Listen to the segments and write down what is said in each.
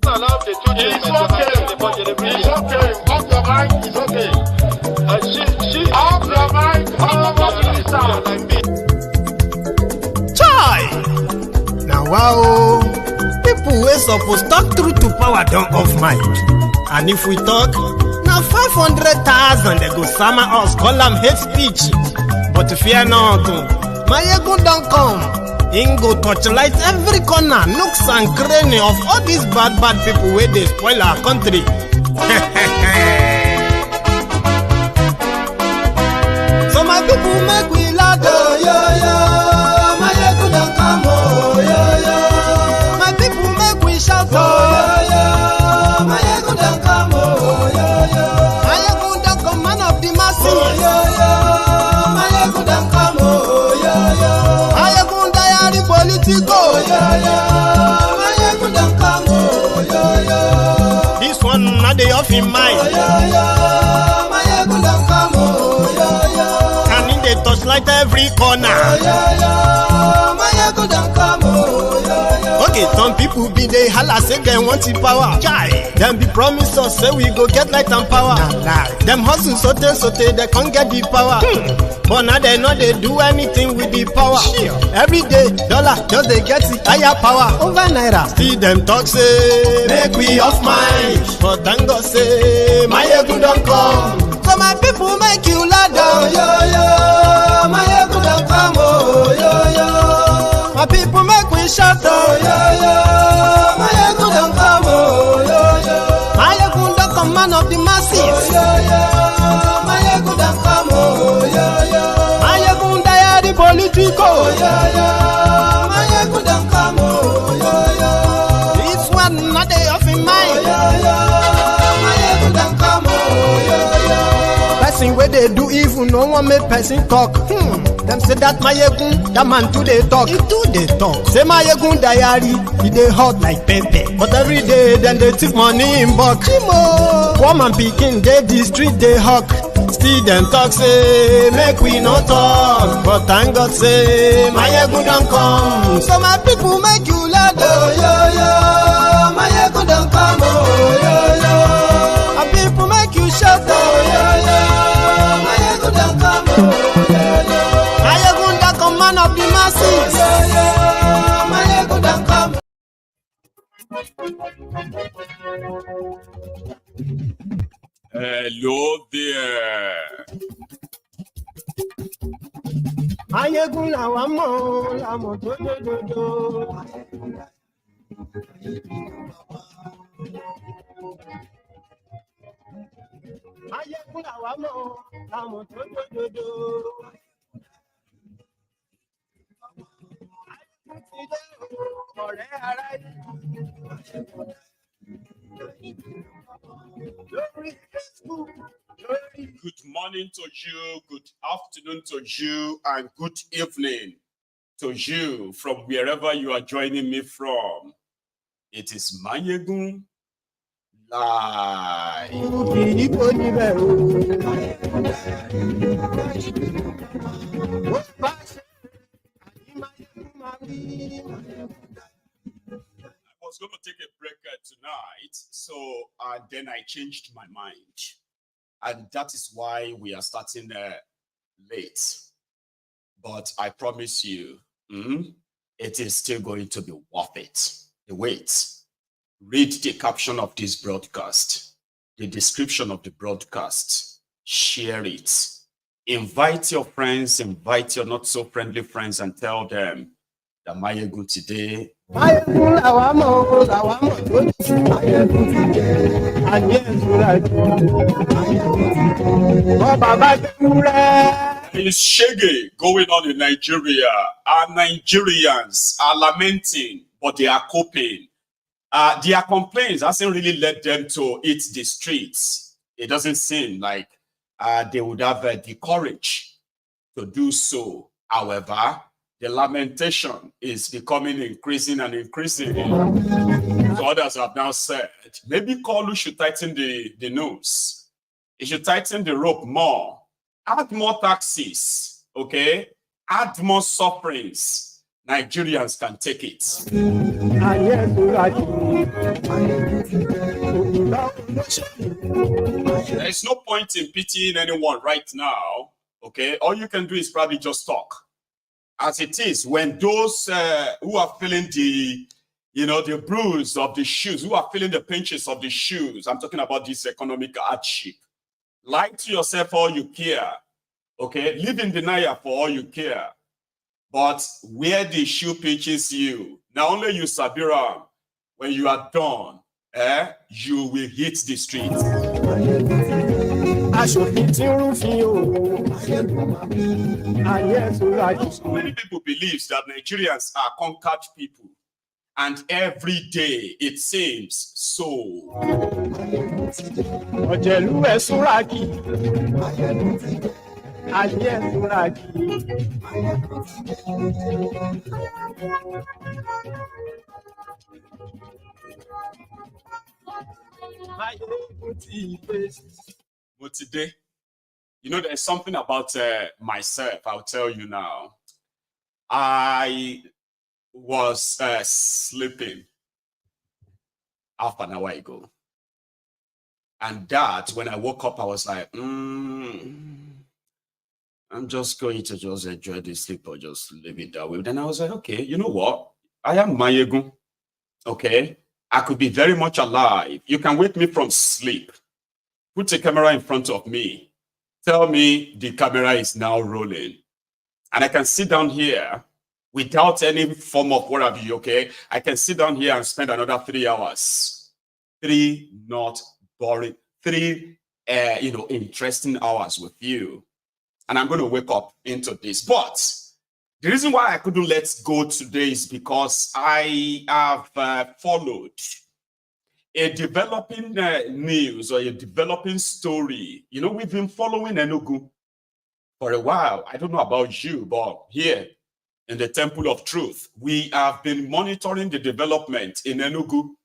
It's okay. Off your mind. It's okay. Off your mind. Chai! Now wow, people wey suppose talk truth to power don't off mic. And if we talk, now 500,000 they go summer us, call them hate speech. But fear not, Maiyegun don't come. Him go torchlight every corner, nooks and cranny of all these bad people where they spoil our country. So my people make we laugh, oh, yo, yo. Maiyegun don't come, oh, yo, yo. My people make we shout, oh, yo, yo. Maiyegun don't come, oh, yo, yo. Maiyegun don't come, man of the masses, oh, yo, yo. Maiyegun don't come, oh, yo, yo. Maiyegun diary politico, oh, yo, yo. Maiyegun don't come, oh, yo, yo. This one not the off in mind, oh, yo, yo. Maiyegun don't come, oh, yo, yo. And in the touchlight every corner, oh, yo, yo. Maiyegun don't come, oh, yo, yo. Okay, some people be they holla say they want the power. Chai. Them be promise us say we go get light and power. Nah. Them hustle sote they can't get the power. But now they know they do anything with the power. Sure. Every day, dollar just they get the higher power over naira. See them talk say make we off mind. But thank God say Maiyegun don't come. So my people make you laugh, oh, yo, yo. Maiyegun don't come, oh, yo, yo. My people make we shout, oh, yo, yo. Maiyegun don't come, oh, yo, yo. Maiyegun don't come, man of the masses, oh, yo, yo. Maiyegun don't come, oh, yo, yo. Maiyegun diary politico, oh, yo, yo. Maiyegun don't come, oh, yo, yo. This one not they off in mind, oh, yo, yo. Maiyegun don't come, oh, yo, yo. Person where they do evil, no one make person talk. Them say that Maiyegun, that man too they talk. He too they talk. Say Maiyegun diary, he they hot like pepper. But every day then they take money in bulk. Woman picking, they the street they hawk. Still them talk say make we no talk. But thank God say Maiyegun don't come. So my people make you laugh, oh, yo, yo. Maiyegun don't come, oh, yo, yo. My people make you shout, oh, yo, yo. Maiyegun don't come, oh, yo, yo. Maiyegun don't come, man of the masses, oh, yo, yo. Maiyegun don't come. Hello there. Maiyegun làwa mọ̀, làmọ̀ tó lódodo. Maiyegun làwa mọ̀, làmọ̀ tó lódodo. Ọ̀rẹ́ ara Good morning to you, good afternoon to you, and good evening to you from wherever you are joining me from. It is Maiyegun Live. I was going to take a break tonight, so then I changed my mind. And that is why we are starting late. But I promise you, it is still going to be worth it. The wait. Read the caption of this broadcast, the description of the broadcast, share it. Invite your friends, invite your not so friendly friends, and tell them that Maiyegun today. Maiyegun làwa mọ̀, làwa mọ̀ tó ti Maiyegun today. Ayé ìṣúra There is shege going on in Nigeria. Our Nigerians are lamenting, but they are coping. Their complaints hasn't really led them to hit the streets. It doesn't seem like they would have the courage to do so. However, the lamentation is becoming increasing and increasing. So others have now said, maybe Kolu should tighten the noose. He should tighten the rope more. Add more taxes, okay? Add more sufferings. Nigerians can take it. There is no point in pitying anyone right now, okay? All you can do is probably just talk. As it is, when those who are feeling the, the bruise of the shoes, who are feeling the pinches of the shoes, I'm talking about this economic hardship, lie to yourself all you care, okay? Live in denial for all you care. But where the shoe pinches you, not only you, Sabira, when you are done, you will hit the streets. Many people believe that Nigerians are conquered people, and every day it seems so. But today, there's something about myself. I'll tell you now. I was sleeping half an hour ago, and that when I woke up, I was like, I'm just going to just enjoy the sleep or just leave it that way. Then I was like, okay, you know what? I am Maiyegun. Okay, I could be very much alive. You can wake me from sleep. Put a camera in front of me. Tell me the camera is now rolling. And I can sit down here without any form of worry, okay? I can sit down here and spend another 3 hours. 3 not boring, 3 interesting hours with you. And I'm going to wake up into this. But the reason why I couldn't let go today is because I have followed a developing news or a developing story. We've been following Enugu for a while. I don't know about you, but here in the Temple of Truth, we have been monitoring the development in Enugu.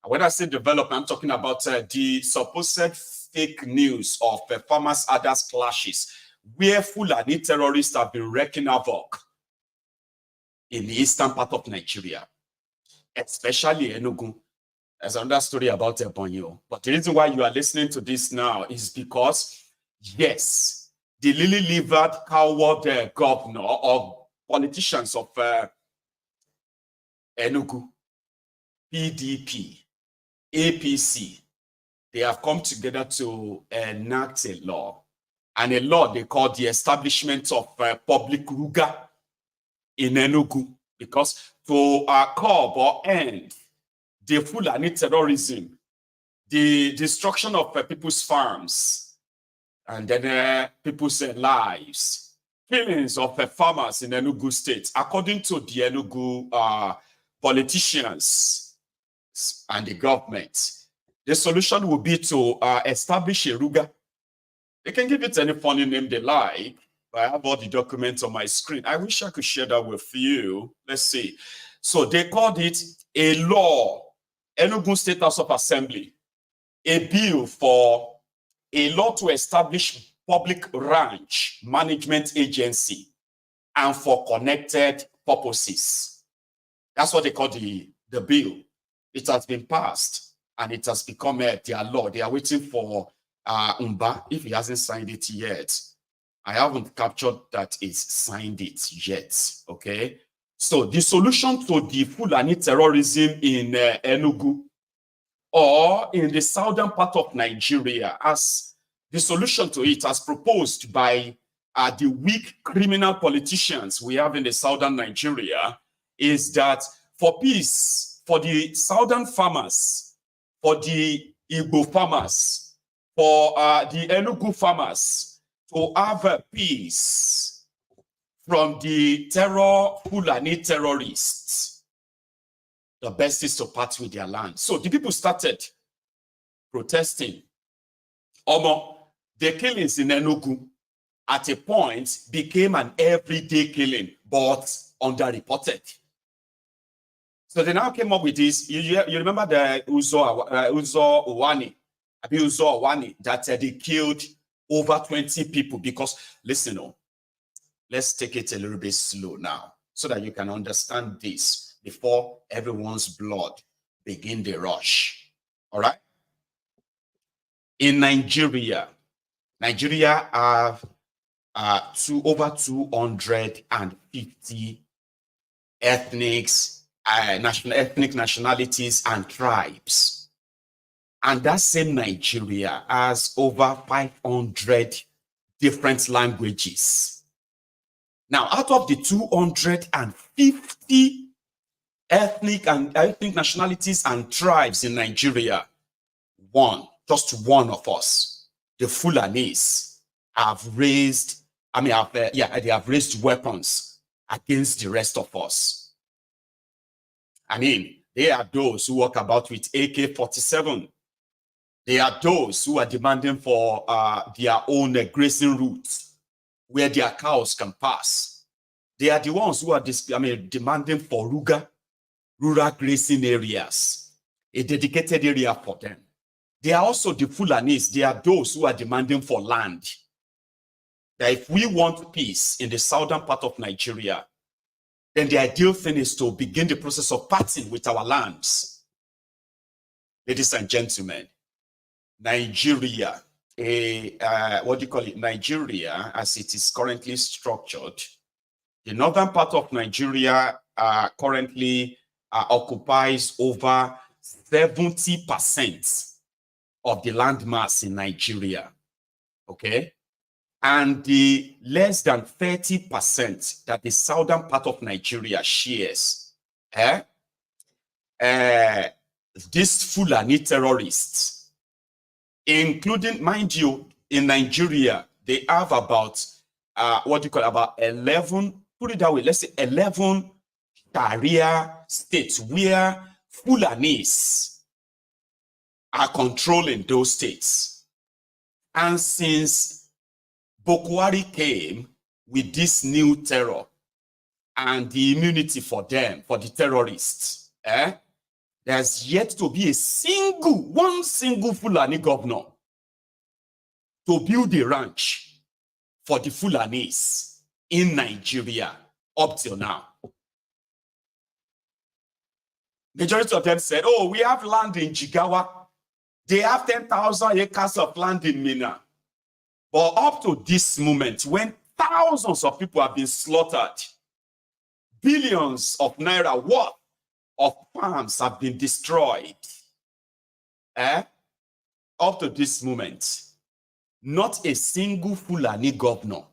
When I say development, I'm talking about the supposed fake news of farmers' others clashes, where Fulani terrorists have been wreaking havoc in the eastern part of Nigeria, especially Enugu. There's another story about Ebonyi. But the reason why you are listening to this now is because, yes, the lily-livered coward governor or politicians of Enugu, PDP, APC, they have come together to enact a law. And a law they call the establishment of public Ruga in Enugu, because to curb or end the Fulani terrorism, the destruction of people's farms, and then people's lives, killings of farmers in Enugu state, according to the Enugu politicians and the government, the solution would be to establish a Ruga. They can give it any funny name they like. I have all the documents on my screen. I wish I could share that with you. Let's see. So they called it a law, Enugu State House of Assembly, a bill for a law to establish public ranch management agency and for connected purposes. That's what they call the bill. It has been passed and it has become their law. They are waiting for Umba, if he hasn't signed it yet. I haven't captured that he's signed it yet, okay? So the solution to the Fulani terrorism in Enugu or in the southern part of Nigeria, as the solution to it as proposed by the weak criminal politicians we have in the southern Nigeria, is that for peace, for the southern farmers, for the Igbo farmers, for the Enugu farmers to have peace from the Fulani terrorists, the best is to part with their land. So the people started protesting. The killings in Enugu at a point became an everyday killing, but underreported. So they now came up with this. You remember the Uzo Owani, that they killed over 20 people because, listen, let's take it a little bit slow now. so that you can understand this before everyone's blood begin the rush. All right? In Nigeria have over 250 ethnic nationalities and tribes. And that same Nigeria has over 500 different languages. Now, out of the 250 ethnic nationalities and tribes in Nigeria, just one of us, the Fulanis, have raised weapons against the rest of us. I mean, they are those who walk about with AK-47. They are those who are demanding for their own grazing routes where their cows can pass. They are the ones who are demanding for Ruga, rural grazing areas, a dedicated area for them. They are also the Fulanis. They are those who are demanding for land. That if we want peace in the southern part of Nigeria, then the ideal thing is to begin the process of parting with our lands. Ladies and gentlemen, Nigeria, Nigeria, as it is currently structured, the northern part of Nigeria currently occupies over 70% of the land mass in Nigeria, okay? And the less than 30% that the southern part of Nigeria shares, these Fulani terrorists, including, mind you, in Nigeria, they have about, about 11, put it that way, let's say 11 Sharia states where Fulanis are controlling those states. And since Boko Haram came with this new terror and the immunity for them, for the terrorists, there's yet to be one single Fulani governor to build a ranch for the Fulanis in Nigeria up till now. Majority of them said, oh, we have land in Jigawa. They have 10,000 acres of land in Mina. But up to this moment, when thousands of people have been slaughtered, billions of naira worth of farms have been destroyed, up to this moment, not a single Fulani governor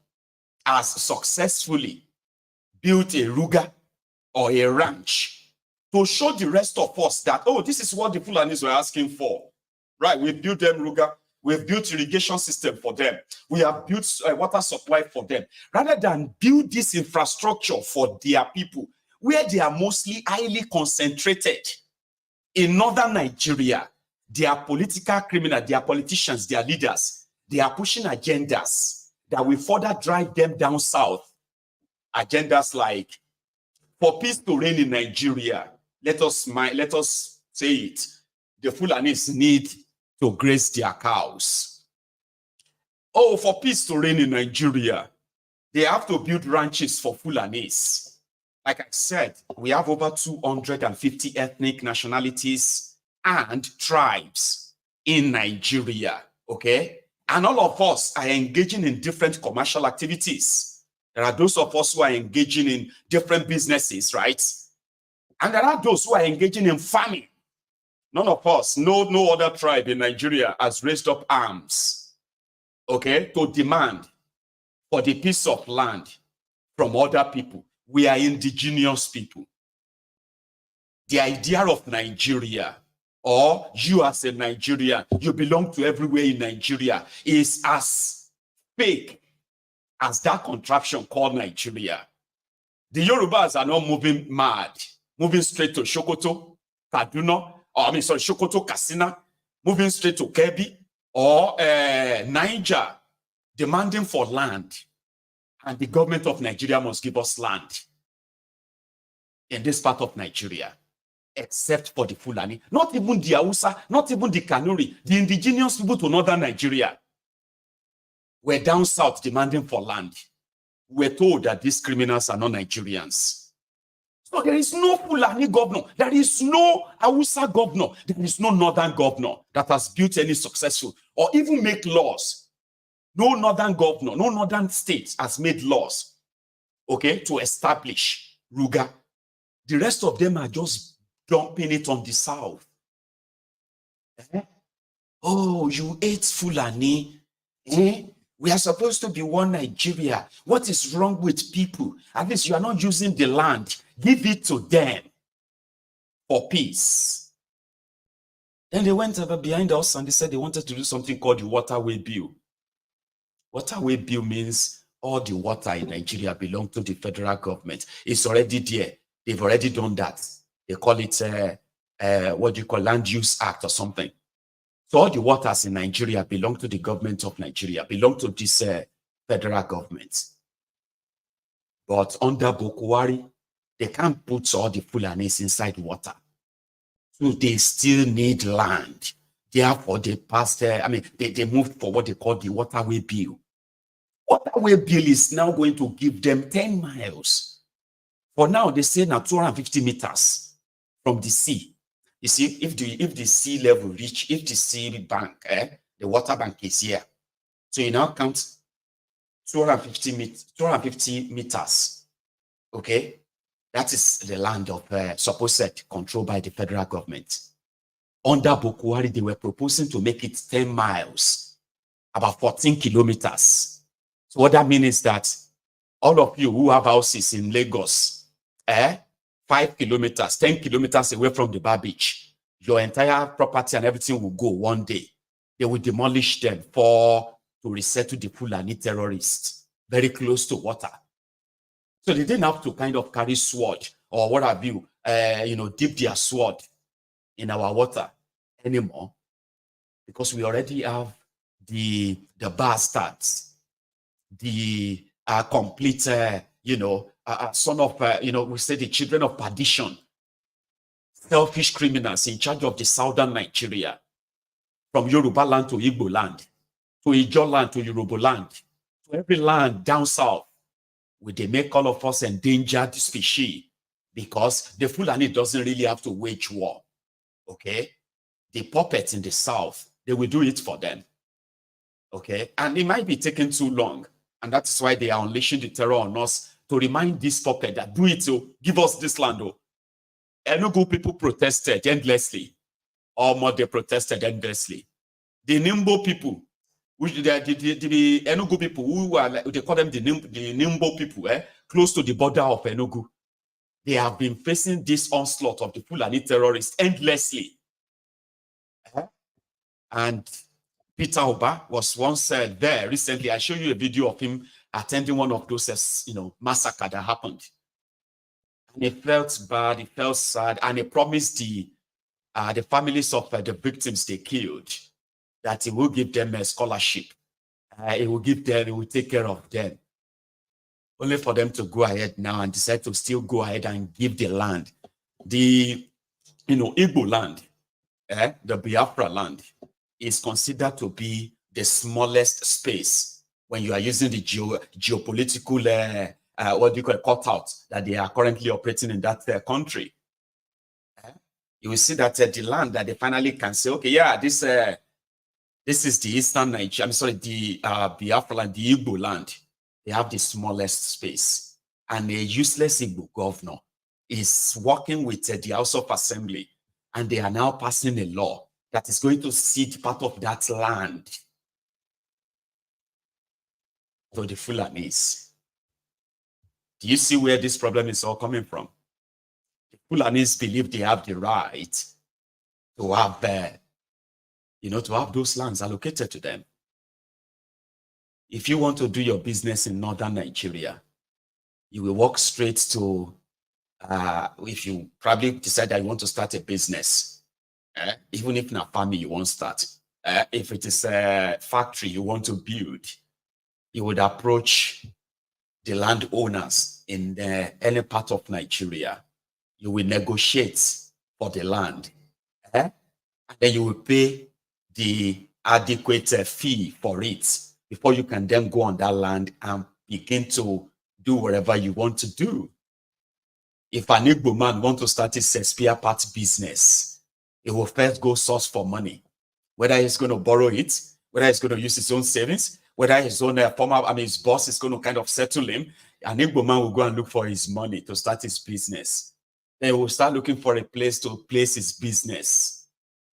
has successfully built a Ruga or a ranch to show the rest of us that, oh, this is what the Fulanis were asking for. Right, we built them Ruga. We've built irrigation system for them. We have built water supply for them. Rather than build this infrastructure for their people, where they are mostly highly concentrated in northern Nigeria, their political criminals, their politicians, their leaders, they are pushing agendas that will further drive them down south. Agendas like, for peace to reign in Nigeria, let us say it, the Fulanis need to graze their cows. Oh, for peace to reign in Nigeria, they have to build ranches for Fulanis. Like I said, we have over 250 ethnic nationalities and tribes in Nigeria, okay? And all of us are engaging in different commercial activities. There are those of us who are engaging in different businesses, right? And there are those who are engaging in farming. None of us, no other tribe in Nigeria has raised up arms, okay, to demand for the piece of land from other people. We are indigenous people. The idea of Nigeria, or you as a Nigerian, you belong to everywhere in Nigeria, is as fake as that contraption called Nigeria. The Yorubas are not moving mad, moving straight to Sokoto, Kaduna, Sokoto, Katsina, moving straight to Kebbi or Niger, demanding for land. And the government of Nigeria must give us land in this part of Nigeria, except for the Fulani. Not even the Hausa, not even the Kanuri, the indigenous people to northern Nigeria were down south demanding for land. We're told that these criminals are not Nigerians. So there is no Fulani governor, there is no Hausa governor, there is no northern governor that has built any successful or even make laws. No northern governor, no northern state has made laws, okay, to establish Ruga. The rest of them are just dumping it on the south. Oh, you hate Fulani. We are supposed to be one Nigeria. What is wrong with people? At least you are not using the land. Give it to them for peace. Then they went behind us and they said they wanted to do something called the waterway bill. Waterway bill means all the water in Nigeria belongs to the federal government. It's already there. They've already done that. They call it, what do you call, Land Use Act or something. So all the waters in Nigeria belong to the government of Nigeria, belong to this federal government. But under Bokwari, they can't put all the Fulanis inside water. So they still need land. Therefore, they passed, they moved for what they call the waterway bill. Waterway bill is now going to give them 10 miles. For now, they say now 250 meters from the sea. You see, if the sea level reach, if the sea bank, the water bank is here, so you now count 250 meters, okay? That is the land of supposed controlled by the federal government. Under Bokwari, they were proposing to make it 10 miles, about 14 kilometers. So what that means is that all of you who have houses in Lagos, 5 kilometers, 10 kilometers away from the bar beach, your entire property and everything will go one day. They will demolish them to resettle the Fulani terrorists very close to water. So they didn't have to kind of carry sword or what have you, dip their sword in our water anymore, because we already have the bastards, the complete, son of, we say the children of perdition, selfish criminals in charge of the southern Nigeria, from Yoruba land to Igbo land, to Ijo land to Yoruba land, to every land down south. Will they make all of us endangered species? Because the Fulani doesn't really have to wage war, okay? The puppets in the south, they will do it for them, okay? And it might be taking too long, and that is why they are unleashing the terror on us to remind this puppet that do it, give us this land. Enugu people protested endlessly, or more they protested endlessly. The Nimbo people, which the Enugu people, who are, they call them the Nimbo people, close to the border of Enugu, they have been facing this onslaught of the Fulani terrorists endlessly. And Peter Oba was once there recently. I showed you a video of him attending one of those, massacre that happened. And he felt bad, he felt sad, and he promised the families of the victims they killed that he will give them a scholarship. He will take care of them. Only for them to go ahead now and decide to still go ahead and give the land. The, Igbo land, the Biafra land, is considered to be the smallest space when you are using the geopolitical, cutout that they are currently operating in that country. You will see that the land that they finally can say, okay, yeah, this is the Eastern Nigeria, I'm sorry, the Biafra land, the Igbo land. They have the smallest space. And a useless Igbo governor is working with the House of Assembly, and they are now passing a law that is going to cede part of that land to the Fulanis. Do you see where this problem is all coming from? The Fulanis believe they have the right to have, to have those lands allocated to them. If you want to do your business in northern Nigeria, you will walk straight to, if you probably decide that you want to start a business, even if in a family you won't start, if it is a factory you want to build, you would approach the landowners in any part of Nigeria. You will negotiate for the land, and then you will pay the adequate fee for it before you can then go on that land and begin to do whatever you want to do. If an Igbo man want to start his spare part business, he will first go source for money. Whether he's going to borrow it, whether he's going to use his own savings, whether his own his boss is going to kind of settle him, an Igbo man will go and look for his money to start his business. Then he will start looking for a place to place his business.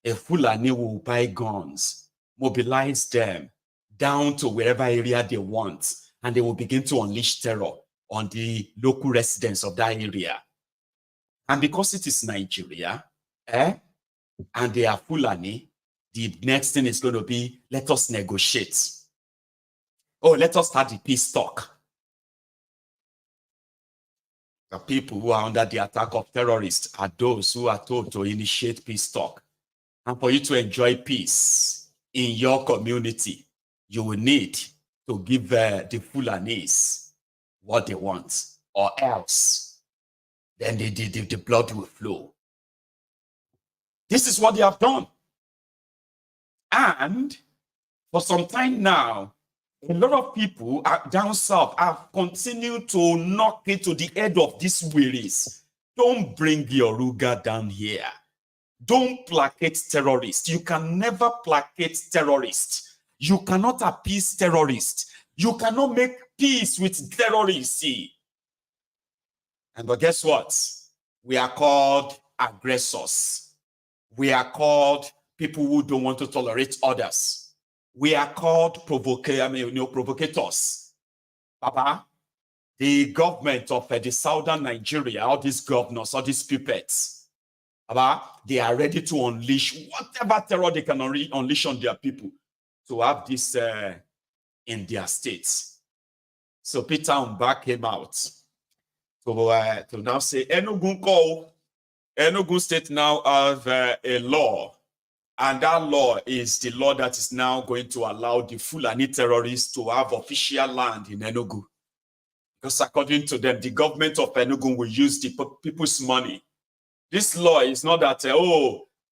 A Fulani will buy guns, mobilize them down to wherever area they want, and they will begin to unleash terror on the local residents of that area. And because it is Nigeria, and they are Fulani, the next thing is going to be, let us negotiate. Oh, let us start the peace talk. The people who are under the attack of terrorists are those who are told to initiate peace talk. And for you to enjoy peace in your community, you will need to give the Fulanis what they want, or else then the blood will flow. This is what they have done. And for some time now, a lot of people down south have continued to knock into the head of these wearies. Don't bring your Ruga down here. Don't placate terrorists. You can never placate terrorists. You cannot appease terrorists. You cannot make peace with terrorists. And but guess what? We are called aggressors. We are called people who don't want to tolerate others. We are called provocators. Baba, the government of the southern Nigeria, all these governors, all these puppets, Baba, they are ready to unleash whatever terror they can unleash on their people to have this in their states. So Peter Umba came out to now say Enugu state now have a law. And that law is the law that is now going to allow the Fulani terrorists to have official land in Enugu. Because according to them, the government of Enugu will use the people's money. This law is not that,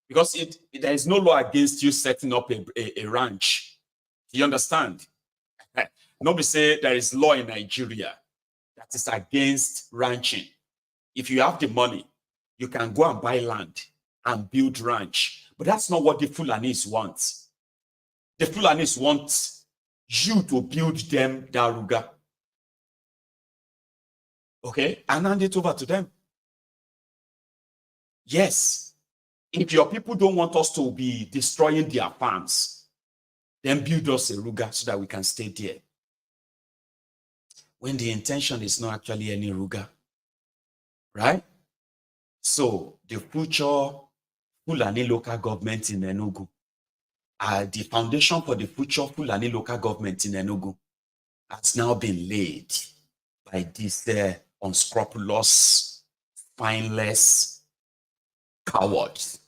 because there is no law against you setting up a ranch. You understand? Nobody say there is law in Nigeria that is against ranching. If you have the money, you can go and buy land and build ranch. But that's not what the Fulanis want. The Fulanis want you to build them Ruga. Okay? And hand it over to them. Yes. If your people don't want us to be destroying their farms, then build us a Ruga so that we can stay there. When the intention is not actually any Ruga. Right? So the future Fulani local government in Enugu, the foundation for the future Fulani local government in Enugu has now been laid by these unscrupulous, spineless cowards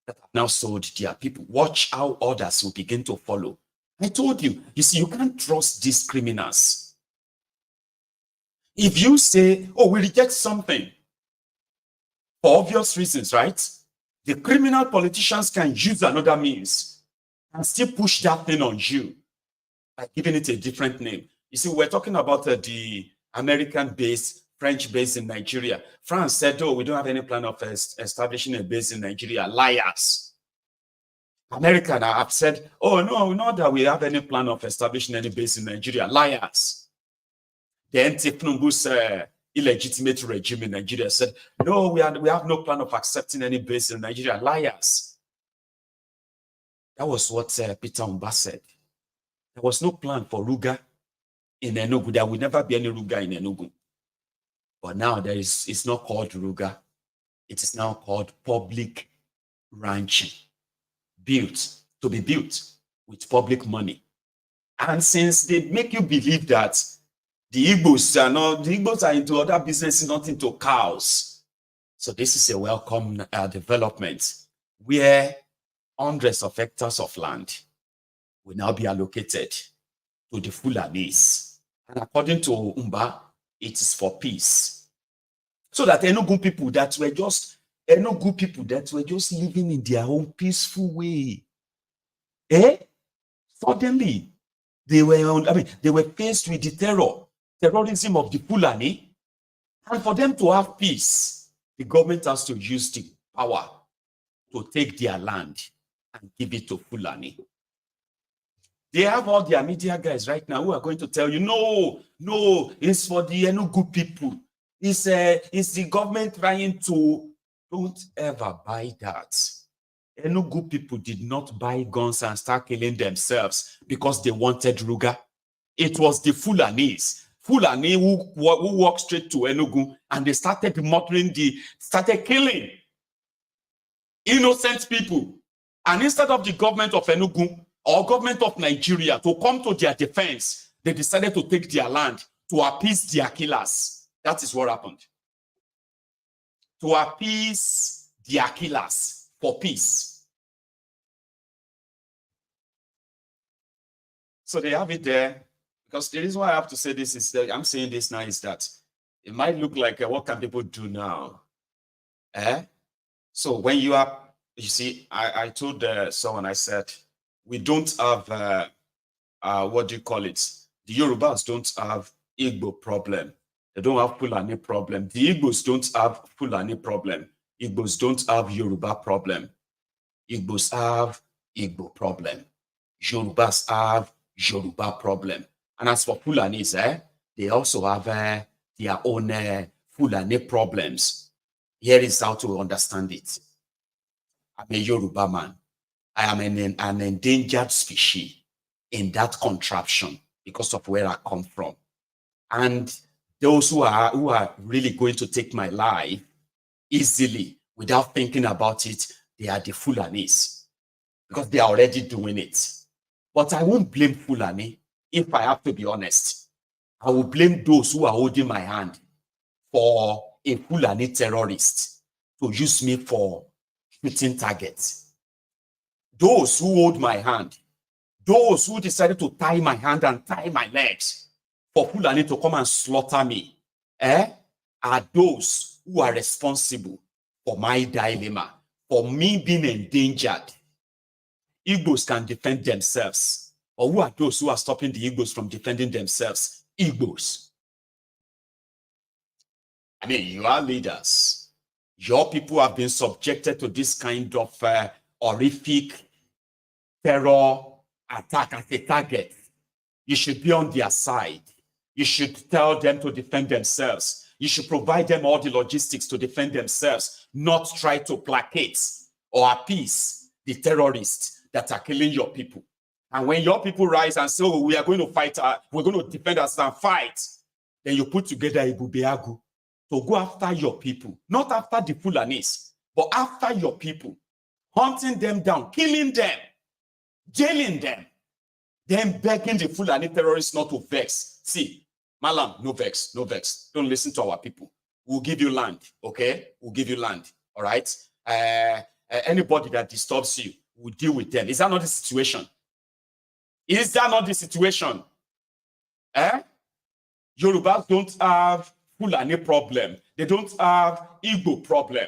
that have now sold their people. Watch how others will begin to follow. I told you, see, you can't trust these criminals. If you say, oh, we reject something, for obvious reasons, right? The criminal politicians can use another means and still push that thing on you by giving it a different name. You see, we're talking about the American base, French base in Nigeria. France said, oh, we don't have any plan of establishing a base in Nigeria. Liars. America have said, oh, no, not that we have any plan of establishing any base in Nigeria. Liars. Then Thiefnubu's illegitimate regime in Nigeria said, no, we have no plan of accepting any base in Nigeria. Liars. That was what Peter Umba said. There was no plan for Ruga in Enugu. There will never be any Ruga in Enugu. But now it's not called Ruga. It is now called public ranching. To be built with public money. And since they make you believe that the Igbos are into other businesses, not into cows. So this is a welcome development where hundreds of hectares of land will now be allocated to the Fulanis. And according to Umba, it is for peace. So that Enugu people that were just living in their own peaceful way. Suddenly, they were faced with the terrorism of the Fulani, And for them to have peace, the government has to use the power to take their land and give it to Fulani. They have all their media guys right now who are going to tell you, no, it's for the Enugu people. It's the government trying to. Don't ever buy that. Enugu people did not buy guns and start killing themselves because they wanted Ruga. It was the Fulanis who walked straight to Enugu and they started murdering, started killing innocent people. And instead of the government of Enugu or government of Nigeria to come to their defense, they decided to take their land to appease their killers. That is what happened. To appease their killers for peace. So they have it there. Because the reason why I have to say this is that I'm saying this now is that it might look like what can people do now? So when you see, I told someone, I said, we don't have, what do you call it? The Yorubas don't have Igbo problem. They don't have Fulani problem. The Igbos don't have Fulani problem. Igbos don't have Yoruba problem. Igbos have Igbo problem. Yorubas have Yoruba problem. And as for Fulanis, they also have their own Fulani problems. Here is how to understand it. I'm a Yoruba man. I am an endangered species in that contraption because of where I come from. And those who are really going to take my life easily without thinking about it, they are the Fulanis because they are already doing it. But I won't blame Fulani if I have to be honest. I will blame those who are holding my hand for a Fulani terrorist to use me for shooting targets. Those who hold my hand, those who decided to tie my hand and tie my legs for Fulani to come and slaughter me, are those who are responsible for my dilemma, for me being endangered. Igbos can defend themselves. Or who are those who are stopping the Igbos from defending themselves? Igbos. I mean, you are leaders. Your people have been subjected to this kind of horrific terror attack as a target. You should be on their side. You should tell them to defend themselves. You should provide them all the logistics to defend themselves, not try to placate or appease the terrorists that are killing your people. And when your people rise and say, oh, we are going to fight, we're going to defend us and fight, then you put together a bubeagu to go after your people, not after the Fulanis, but after your people, hunting them down, killing them, jailing them, then begging the Fulani terrorists not to vex. See, Malam, no vex, no vex. Don't listen to our people. We'll give you land, okay? We'll give you land, all right? Anybody that disturbs you, we'll deal with them. Is that not the situation? Is that not the situation? Yorubas don't have Fulani problem. They don't have Igbo problem.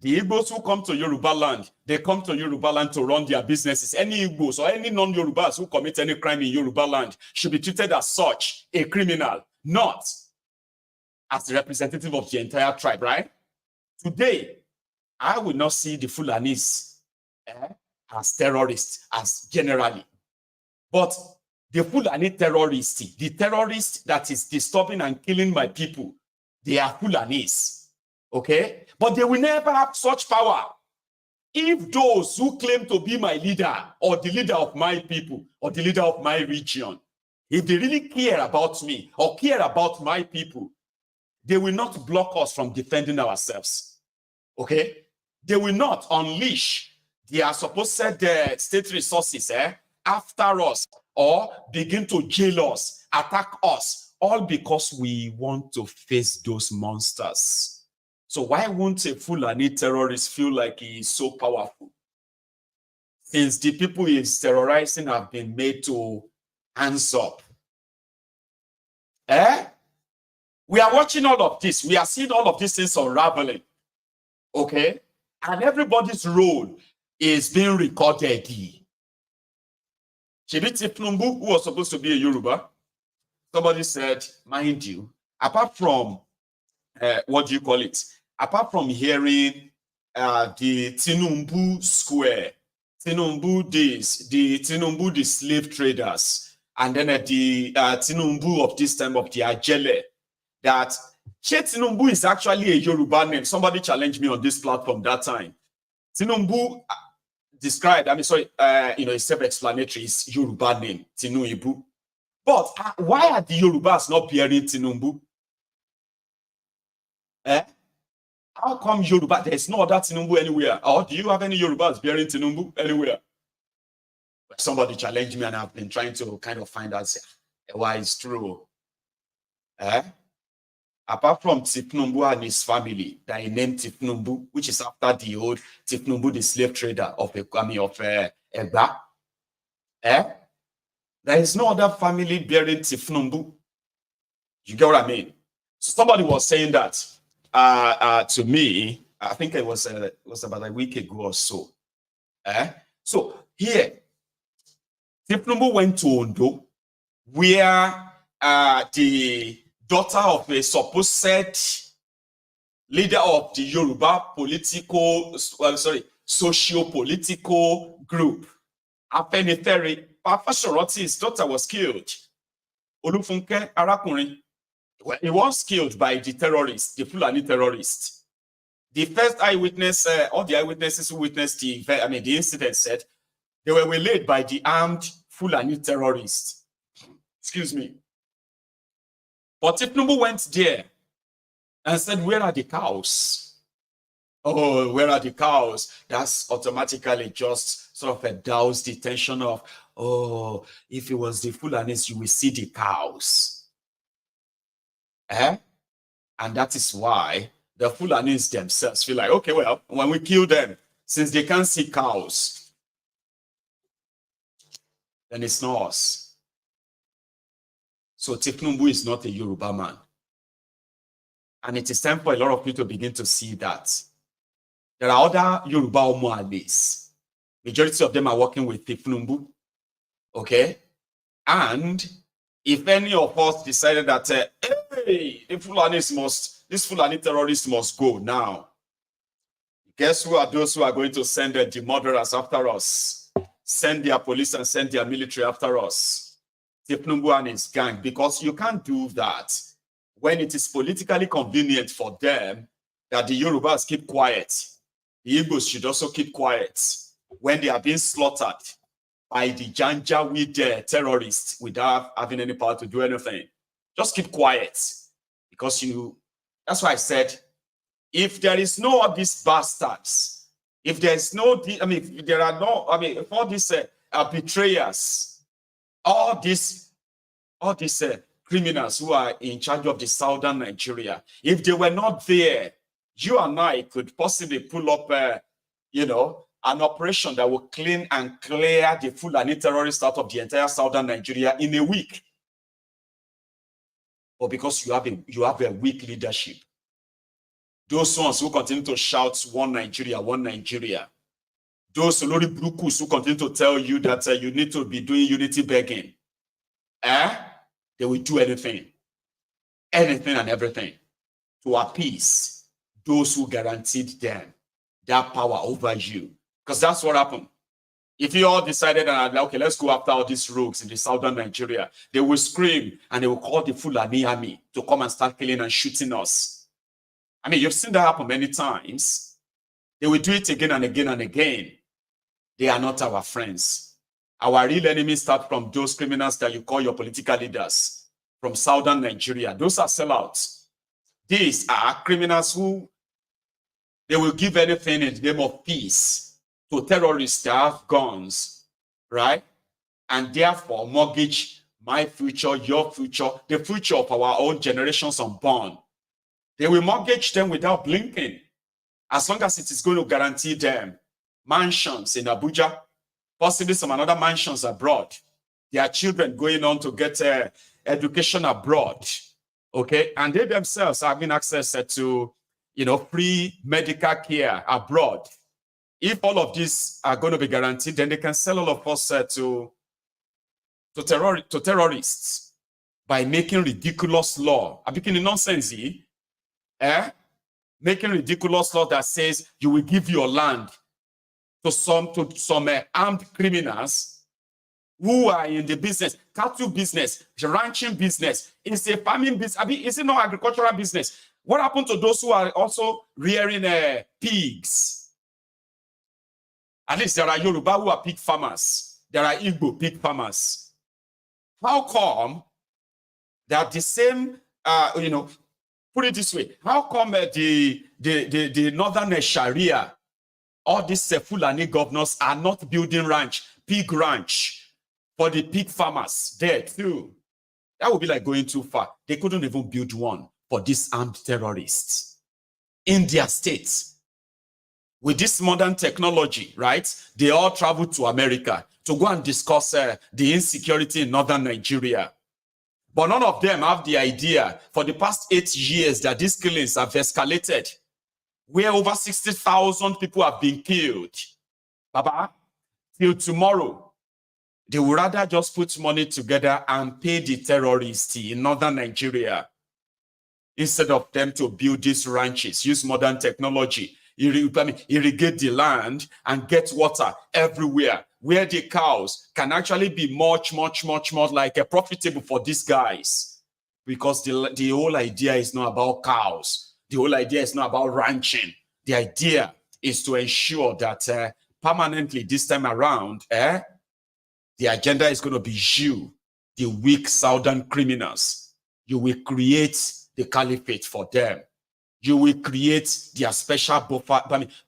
The Igbos who come to Yoruba land, they come to Yoruba land to run their businesses. Any Igbos or any non-Yorubas who commit any crime in Yoruba land should be treated as such, a criminal, not as the representative of the entire tribe, right? Today, I will not see the Fulanis as terrorists, as generally. But the Fulani terrorists, the terrorist that is disturbing and killing my people, they are Fulanis. Okay? But they will never have such power if those who claim to be my leader or the leader of my people or the leader of my region, if they really care about me or care about my people, they will not block us from defending ourselves. Okay? They will not unleash their supposed state resources after us or begin to jail us, attack us, all because we want to face those monsters. So why won't a Fulani terrorist feel like he is so powerful? Since the people he is terrorizing have been made to hands up. We are watching all of this. We are seeing all of these things unraveling. Okay? And everybody's role is being recorded. Thiefnubu, who was supposed to be a Yoruba, somebody said, mind you, apart from what do you call it? Apart from hearing the Tinubu Square, Tinubu this, the Tinubu the slave traders, and then the Tinubu of this time of the Ajele, that Tinubu is actually a Yoruba name. Somebody challenged me on this platform that time. Tinubu described, I mean, sorry, it's self-explanatory, it's Yoruba name, Tinubu. But why are the Yorubas not bearing Tinubu? How come Yoruba? There's no other Tinubu anywhere. Or do you have any Yorubas bearing Tinubu anywhere? Somebody challenged me, and I've been trying to kind of find out why it's true. Apart from Thiefnubu and his family, that he named Thiefnubu, which is after the old Thiefnubu, the slave trader of Egba. There is no other family bearing Thiefnubu. You get what I mean? So somebody was saying that to me. I think it was about a week ago or so. So here, Thiefnubu went to Ondo, where the daughter of a supposed leader of the Yoruba socio-political group, Fani Terrorists, Papa Shoroti's daughter was killed. Olufunke Arakunrin, he was killed by the terrorists, the Fulani terrorists. The first eyewitness, all the eyewitnesses who witnessed the incident said they were waylaid by the armed Fulani terrorists. Excuse me. But Thiefnubu went there and said, "Where are the cows?" Oh, where are the cows? That's automatically just sort of a doused the tension of, oh, if it was the Fulanis, you will see the cows. And that is why the Fulanis themselves feel like, okay, well, when we kill them, since they can't see cows, then it's not us. So Thiefnubu is not a Yoruba man. And it is time for a lot of people to begin to see that. There are other Yoruba Omoales. Majority of them are working with Thiefnubu. Okay? And if any of us decided that, hey, these Fulani terrorists must go now. Guess who are those who are going to send the murderers after us? Send their police and send their military after us. Thiefnubu and his gang, because you can't do that when it is politically convenient for them that the Yorubas keep quiet. The Igbos should also keep quiet when they are being slaughtered by the Janjaweed terrorists without having any power to do anything. Just keep quiet, because that's why I said, if there is no of these bastards, if there's no, if there are no, if all these betrayers, all these criminals who are in charge of the southern Nigeria, if they were not there, you and I could possibly pull up, an operation that will clean and clear the Fulani terrorists out of the entire southern Nigeria in a week. But because you have a weak leadership, those ones who continue to shout one Nigeria, those Lori Brukus who continue to tell you that you need to be doing unity begging, they will do anything and everything to appease those who guaranteed them that power over you. Because that's what happened. If you all decided, okay, let's go after all these rogues in the southern Nigeria, they will scream and they will call the Fulani army to come and start killing and shooting us. I mean, you've seen that happen many times. They will do it again and again and again. They are not our friends. Our real enemies start from those criminals that you call your political leaders from southern Nigeria. Those are sellouts. These are criminals who they will give anything in the name of peace to terrorists that have guns, right? And therefore mortgage my future, your future, the future of our own generations unborn. They will mortgage them without blinking, as long as it is going to guarantee them mansions in Abuja, possibly some other mansions abroad, their children going on to get education abroad, okay? And they themselves having access to, free medical care abroad. If all of these are going to be guaranteed, then they can sell all of us to terrorists. by making ridiculous law. I'm making nonsense, making ridiculous law that says you will give your land to some armed criminals who are in the business, cattle business, ranching business. It's a farming business. I mean, is it not agricultural business? What happened to those who are also rearing pigs? At least there are Yoruba who are pig farmers. There are Igbo pig farmers. How come that the same, put it this way, how come the northern Sharia, all these Fulani governors are not building pig ranch for the pig farmers there too? That would be like going too far. They couldn't even build one for these armed terrorists in their states. With this modern technology, right? They all traveled to America to go and discuss the insecurity in northern Nigeria. But none of them have the idea for the past 8 years that these killings have escalated, where over 60,000 people have been killed. Baba, till tomorrow, they would rather just put money together and pay the terrorists in northern Nigeria instead of them to build these ranches, use modern technology, irrigate the land and get water everywhere, where the cows can actually be much more like profitable for these guys. Because the whole idea is not about cows. The whole idea is not about ranching. The idea is to ensure that permanently this time around, the agenda is going to be you, the weak southern criminals. You will create the caliphate for them. You will create their special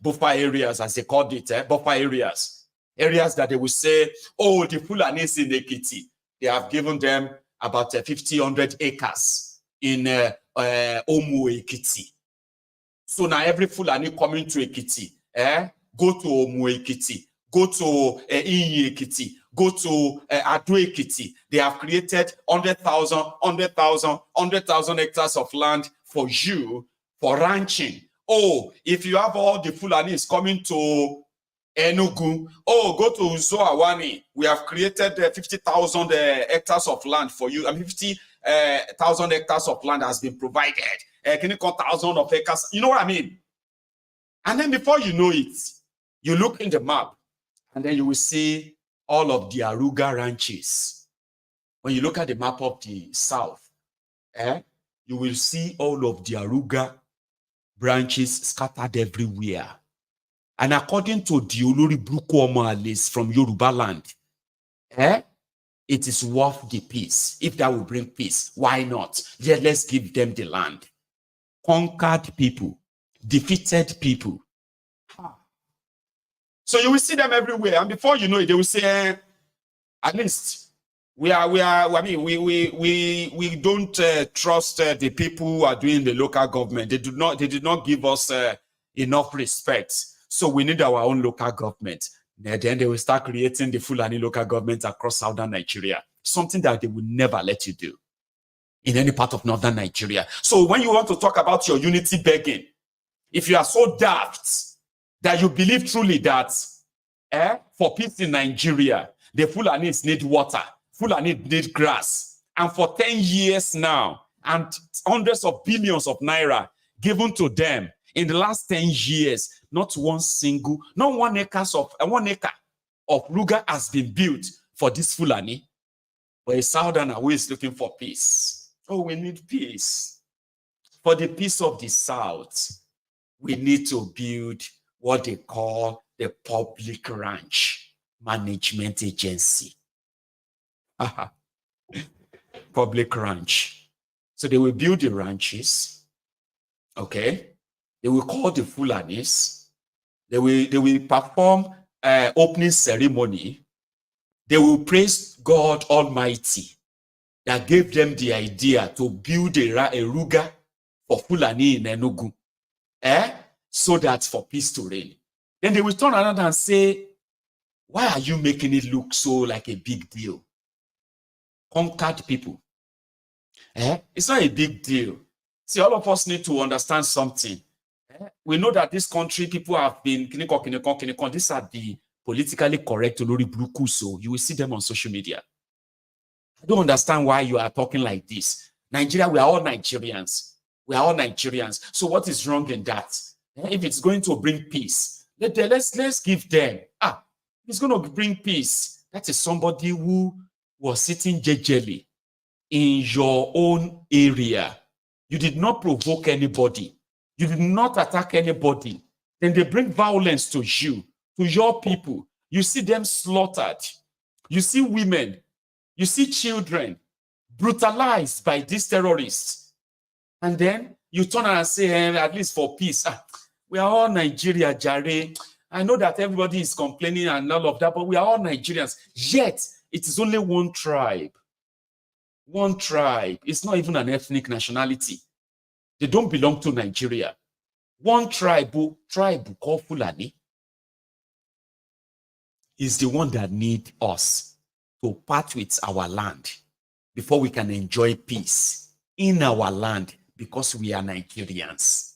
buffer areas, as they called it, buffer areas. Areas that they will say, oh, the Fulanis in Ekiti, they have given them about 1,500 acres in Omu Ekiti. So now every Fulani coming to Ekiti, go to Omu Ekiti, go to Inyi Ekiti, go to Ado Ekiti. They have created 100,000 hectares of land for you for ranching. Oh, if you have all the Fulanis coming to Enugu, oh, go to Zoawani. We have created 50,000 hectares of land for you. 50,000 hectares of land has been provided. Can you call thousands of acres? You know what I mean? And then before you know it, you look in the map, and then you will see all of the Ruga ranches. When you look at the map of the south, you will see all of the Ruga branches scattered everywhere. And according to the Olori Bruko list from Yoruba land, it is worth the peace. If that will bring peace, why not? Yeah, let's give them the land. Conquered people, defeated people. So you will see them everywhere, and before you know it, they will say, at least we don't trust the people who are doing the local government. They did not give us enough respect. So we need our own local government. And then they will start creating the Fulani local government across southern Nigeria. Something that they will never let you do in any part of northern Nigeria. So when you want to talk about your unity begging, if you are so daft that you believe truly that for peace in Nigeria, the Fulanis need water, Fulani need grass, and for 10 years now, and hundreds of billions of naira given to them in the last 10 years, not one acre of Ruga has been built for this Fulani. But a southerner who is looking for peace. Oh, we need peace. For the peace of the South, we need to build what they call the Public Ranch Management Agency. Public ranch. So they will build the ranches. Okay. They will call the Fulanis. They will perform opening ceremony. They will praise God Almighty that gave them the idea to build a Ruga for Fulani in Enugu. So that for peace to reign. Then they will turn around and say, why are you making it look so like a big deal? Conquered people. It's not a big deal. See, all of us need to understand something. We know that this country, people have been, these are the politically correct Olori Bruku, so you will see them on social media. I don't understand why you are talking like this. Nigeria, we are all Nigerians. We are all Nigerians. So what is wrong in that? If it's going to bring peace, let's give them. It's going to bring peace. That is somebody who was sitting jejely in your own area. You did not provoke anybody. You did not attack anybody. Then they bring violence to you, to your people. You see them slaughtered. You see women. You see children brutalized by these terrorists. And then you turn around and say, at least for peace, we are all Nigeria, Jare. I know that everybody is complaining and all of that, but we are all Nigerians. Yet, it is only one tribe. One tribe. It's not even an ethnic nationality. They don't belong to Nigeria. One tribe called Fulani is the one that needs us to part with our land before we can enjoy peace in our land, because we are Nigerians.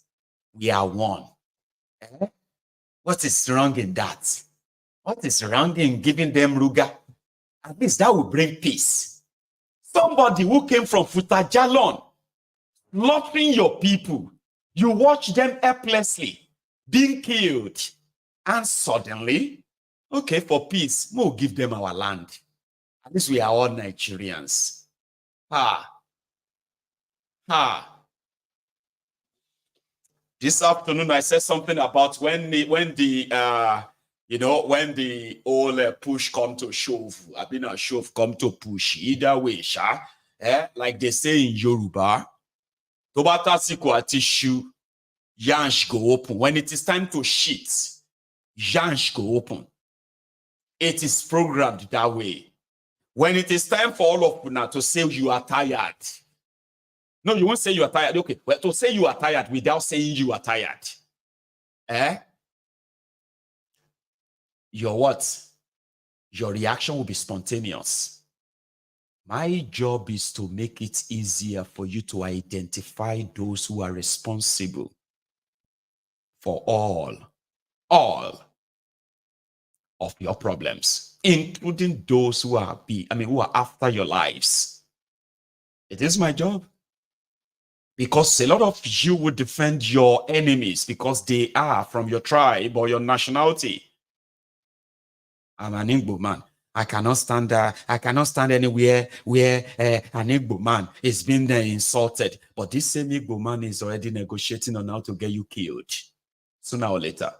We are one. What is wrong in that? What is wrong in giving them Ruga? At least that will bring peace. Somebody who came from Futajalon, slaughtering your people, you watch them helplessly being killed, and suddenly, okay, for peace, we'll give them our land. At least we are all Nigerians. This afternoon, I said something about when the old push come to shove. I've been a shove come to push. Either way, like they say in Yoruba, Tobata siku tissue, yansh go open. When it is time to shit, yansh go open. It is programmed that way. When it is time for all of you now to say you are tired. No, you won't say you are tired. Okay, well, to say you are tired without saying you are tired. Your what? Your reaction will be spontaneous. My job is to make it easier for you to identify those who are responsible for all of your problems, including those who are after your lives. It is my job. Because a lot of you would defend your enemies because they are from your tribe or your nationality. I'm an Igbo man. I cannot stand anywhere where an Igbo man is being insulted. But this same Igbo man is already negotiating on how to get you killed sooner or later.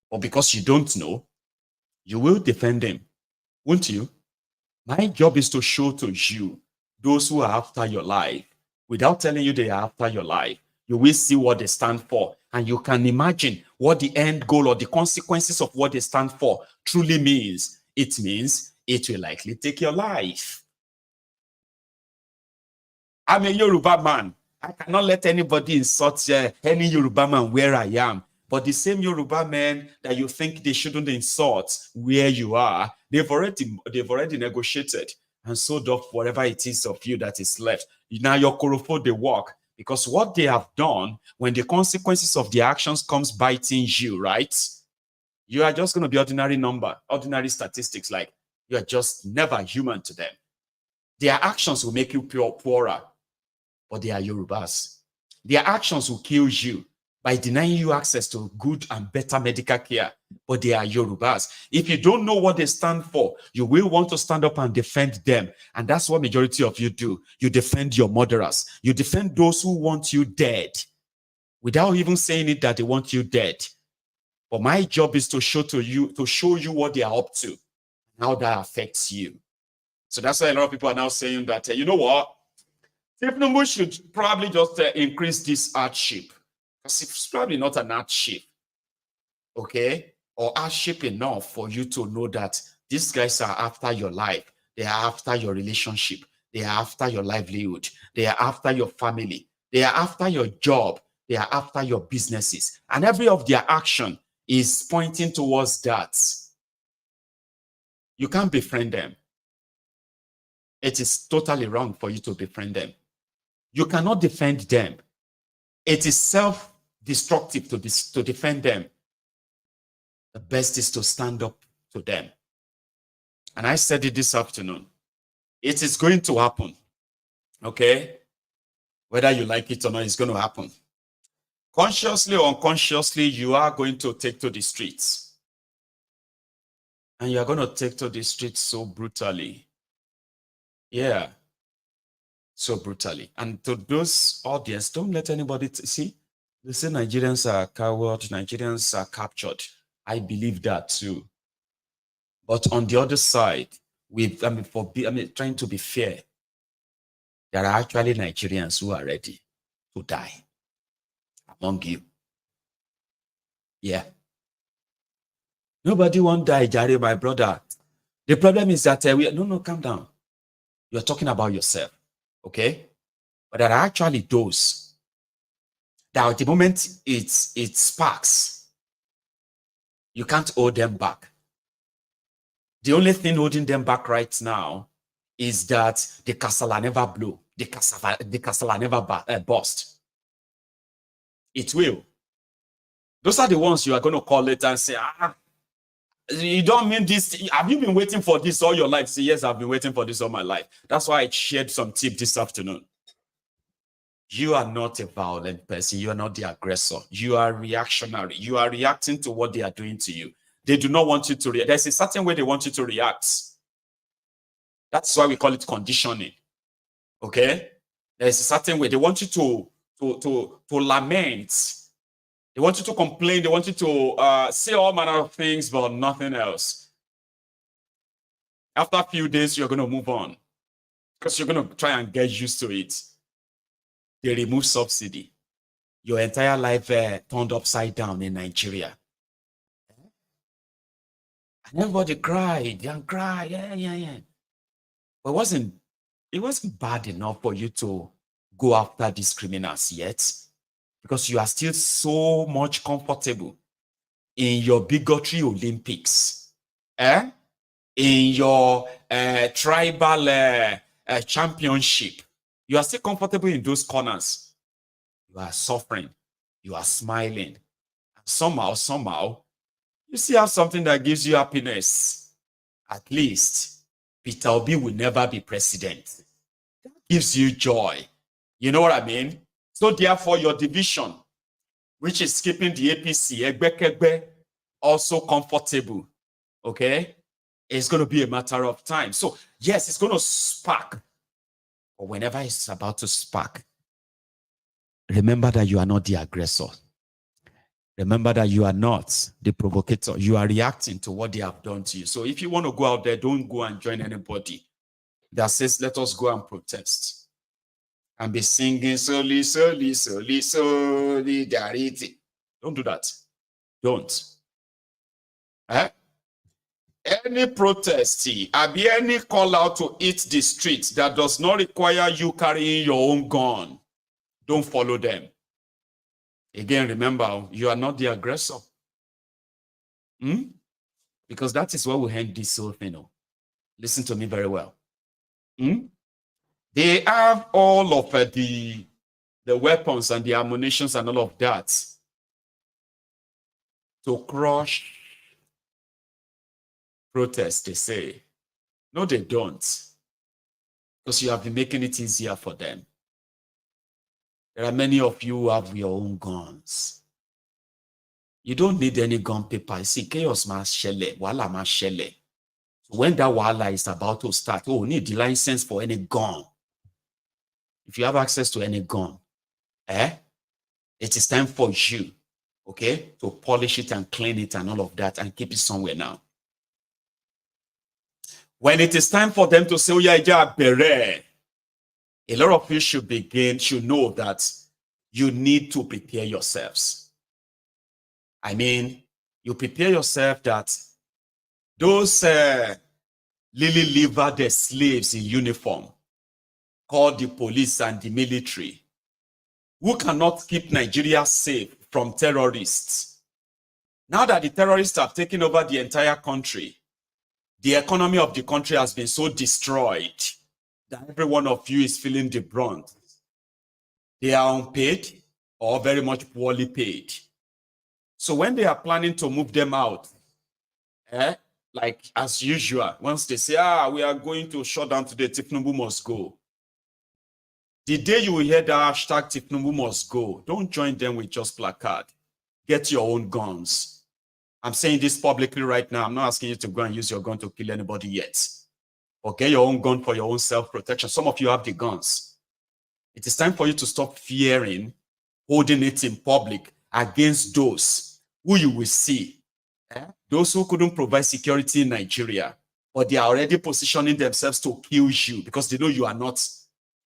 Or because you don't know, you will defend him, won't you? My job is to show to you those who are after your life. Without telling you they are after your life, you will see what they stand for. And you can imagine what the end goal or the consequences of what they stand for truly means. It means it will likely take your life. I'm a Yoruba man. I cannot let anybody insult any Yoruba man where I am. But the same Yoruba men that you think they shouldn't insult where you are, they've already negotiated and sold off whatever it is of you that is left. Now your korofo, they work. Because what they have done, when the consequences of their actions comes biting you, right? You are just going to be ordinary statistics, like you are just never human to them. Their actions will make you poorer, but they are Yorubas. Their actions will kill you by denying you access to good and better medical care, but they are Yorubas. If you don't know what they stand for, you will want to stand up and defend them. And that's what majority of you do. You defend your murderers. You defend those who want you dead without even saying it that they want you dead. But my job is to show you what they are up to and how that affects you. So that's why a lot of people are now saying that, you know what? Thiefnubu should probably just increase this hardship. Because it's probably not an hardship, okay? Or hardship enough for you to know that these guys are after your life. They are after your relationship. They are after your livelihood. They are after your family. They are after your job. They are after your businesses. And every of their action is pointing towards that. You can't befriend them. It is totally wrong for you to befriend them. You cannot defend them. It is self-destructive to defend them. The best is to stand up to them. And I said it this afternoon. It is going to happen. Okay? Whether you like it or not, it's going to happen. Consciously or unconsciously, you are going to take to the streets. And you are going to take to the streets so brutally. Yeah. So brutally. And to those audience, don't let anybody see. They say Nigerians are cowed, Nigerians are captured. I believe that too. But on the other side, trying to be fair, there are actually Nigerians who are ready to die among you. Yeah. Nobody won't die, Jare, my brother. The problem is that no, calm down. You're talking about yourself, okay? But there are actually those that at the moment it sparks, you can't hold them back. The only thing holding them back right now is that the castle never blow, the castle never burst. It will. Those are the ones you are going to call later and say, you don't mean this. Have you been waiting for this all your life? Say, yes, I've been waiting for this all my life. That's why I shared some tip this afternoon. You are not a violent person. You are not the aggressor. You are reactionary. You are reacting to what they are doing to you. They do not want you to react. There's a certain way they want you to react. That's why we call it conditioning. Okay? There's a certain way they want you to lament. They want you to complain. They want you to say all manner of things, but nothing else. After a few days, you're going to move on because you're going to try and get used to it. They remove subsidy. Your entire life turned upside down in Nigeria. And everybody cried and cried. Yeah. But it wasn't bad enough for you to go after these criminals yet, because you are still so much comfortable in your bigotry Olympics, in your tribal championship. You are still comfortable in those corners. You are suffering. You are smiling. And somehow, you still have something that gives you happiness. At least Peter Obi will never be president. That gives you joy. You know what I mean? So therefore, your division, which is keeping the APC, Egbekegbe, also comfortable, okay? It's going to be a matter of time. So yes, it's going to spark. But whenever it's about to spark, remember that you are not the aggressor. Remember that you are not the provocator. You are reacting to what they have done to you. So if you want to go out there, don't go and join anybody that says, let us go and protest and be singing solidarity. Don't do that. Don't. Any protest, any call out to hit the streets that does not require you carrying your own gun, don't follow them. Again, remember, you are not the aggressor. Because that is what will end this whole thing. Listen to me very well. They have all of the weapons and the ammunitions and all of that to crush protests, they say. No, they don't. Because you have been making it easier for them. There are many of you who have your own guns. You don't need any gun paper. You see, chaos mas shele, wala mas shele. So when that wala is about to start, you need the license for any gun. If you have access to any gun, it is time for you, okay, to polish it and clean it and all of that and keep it somewhere now. When it is time for them to say, oh yeah, bere, a lot of you should know that you need to prepare yourselves. I mean, you prepare yourself that those lily-livered slaves in uniform, called the police and the military, who cannot keep Nigeria safe from terrorists. Now that the terrorists have taken over the entire country, the economy of the country has been so destroyed that every one of you is feeling the brunt. They are unpaid or very much poorly paid. So when they are planning to move them out, like as usual, once they say, we are going to shut down today, Thiefnubu must go. The day you will hear the hashtag Thiefnubu must go, don't join them with just placard. Get your own guns. I'm saying this publicly right now. I'm not asking you to go and use your gun to kill anybody yet. Or get your own gun for your own self-protection. Some of you have the guns. It is time for you to stop fearing holding it in public against those who you will see. Those who couldn't provide security in Nigeria, but they are already positioning themselves to kill you because they know you are not,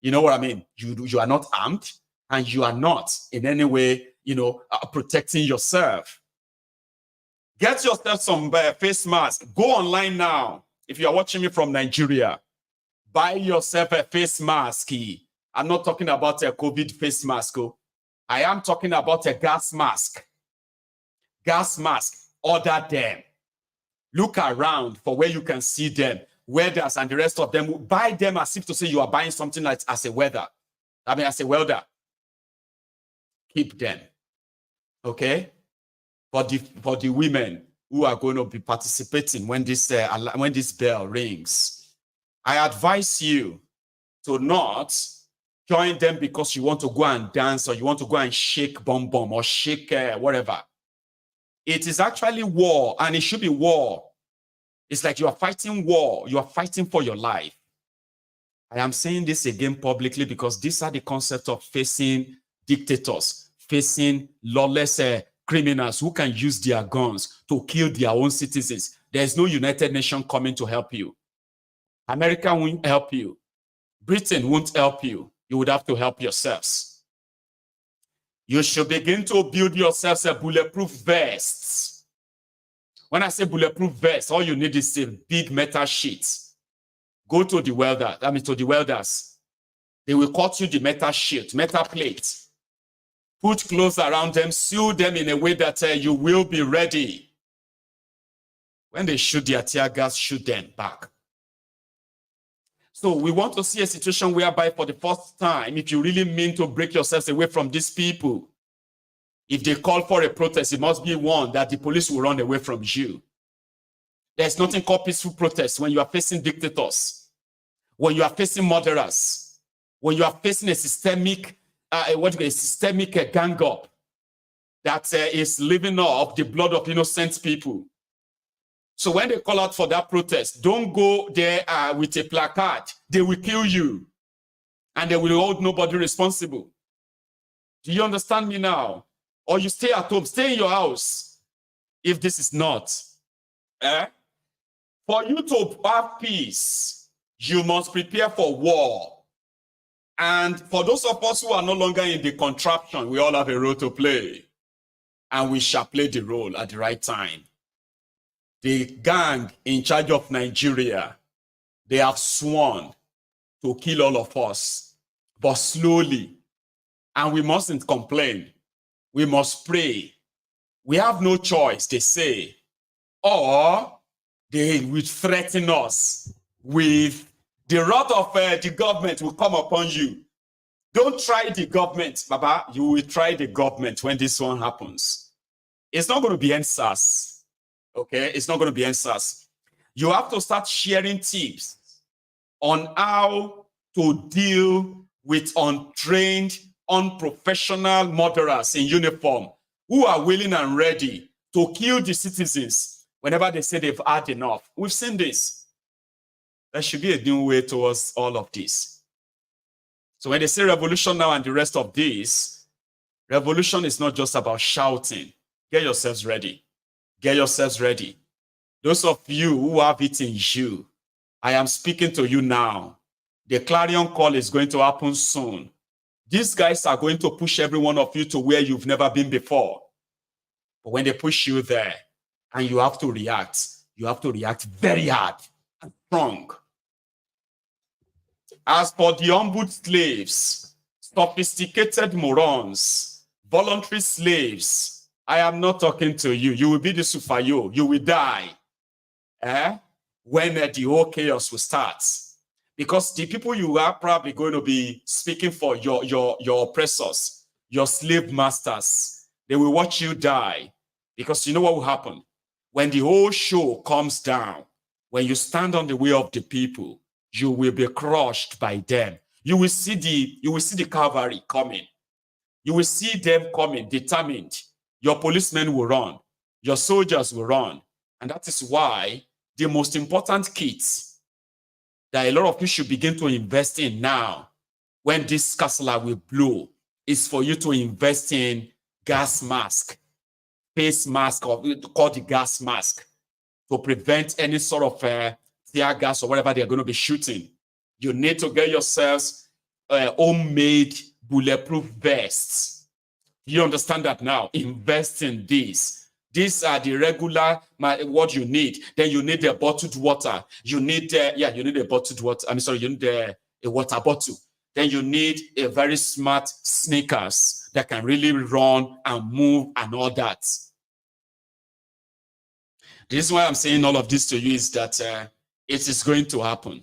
you know what I mean? You are not armed and you are not in any way, protecting yourself. Get yourself some face mask. Go online now. If you are watching me from Nigeria, buy yourself a face mask. I'm not talking about a COVID face mask. I am talking about a gas mask. Gas mask. Order them. Look around for where you can see them. Welders and the rest of them. Buy them as if to say you are buying something like as a as a welder. Keep them. Okay? For the women who are going to be participating when this bell rings, I advise you to not join them because you want to go and dance or you want to go and shake bomb or shake whatever. It is actually war, and it should be war. It's like you are fighting war. You are fighting for your life. I am saying this again publicly because these are the concepts of facing dictators, facing lawless criminals who can use their guns to kill their own citizens. There is no United Nations coming to help you. America won't help you. Britain won't help you. You would have to help yourselves. You should begin to build yourselves a bulletproof vest. When I say bulletproof vest, all you need is a big metal sheet. Go to the welder, to the welders. They will cut you the metal sheet, metal plate. Put clothes around them, seal them in a way that you will be ready. When they shoot their tear gas, shoot them back. So we want to see a situation whereby for the first time, if you really mean to break yourselves away from these people, if they call for a protest, it must be one that the police will run away from you. There's nothing called peaceful protest when you are facing dictators, when you are facing murderers, when you are facing a systemic gang up that is living off the blood of innocent people. So when they call out for that protest, don't go there with a placard. They will kill you. And they will hold nobody responsible. Do you understand me now? Or you stay at home, stay in your house. If this is not. For you to have peace, you must prepare for war. And for those of us who are no longer in the contraption, we all have a role to play. And we shall play the role at the right time. The gang in charge of Nigeria, they have sworn to kill all of us, but slowly. And we mustn't complain. We must pray. We have no choice, they say. Or they will threaten us with the wrath of the government will come upon you. Don't try the government, Baba. You will try the government when this one happens. It's not going to be NSAS. Okay, it's not going to be answers. You have to start sharing tips on how to deal with untrained, unprofessional murderers in uniform who are willing and ready to kill the citizens whenever they say they've had enough. We've seen this. There should be a new way towards all of this. So when they say revolution now and the rest of this, revolution is not just about shouting. Get yourselves ready. Get yourselves ready. Those of you who have it in you, I am speaking to you now. The clarion call is going to happen soon. These guys are going to push every one of you to where you've never been before. But when they push you there, and you have to react very hard and strong. As for the humbled slaves, sophisticated morons, voluntary slaves, I am not talking to you. You will be the Sufayo. You will die. When the whole chaos will start. Because the people you are probably going to be speaking for, your oppressors, your slave masters, they will watch you die. Because you know what will happen? When the whole show comes down, when you stand on the way of the people, you will be crushed by them. You will see the cavalry coming. You will see them coming, determined. Your policemen will run. Your soldiers will run. And that is why the most important kits that a lot of you should begin to invest in now, when this castle will blow, is for you to invest in gas mask, face mask, or called the gas mask, to prevent any sort of tear gas or whatever they're going to be shooting. You need to get yourselves homemade bulletproof vests. You understand that now? Invest in these. These are the regular what you need. Then you need a bottled water. You need you need a bottled water. You need a water bottle. Then you need a very smart sneakers that can really run and move and all that. The reason why I'm saying all of this to you is that it is going to happen.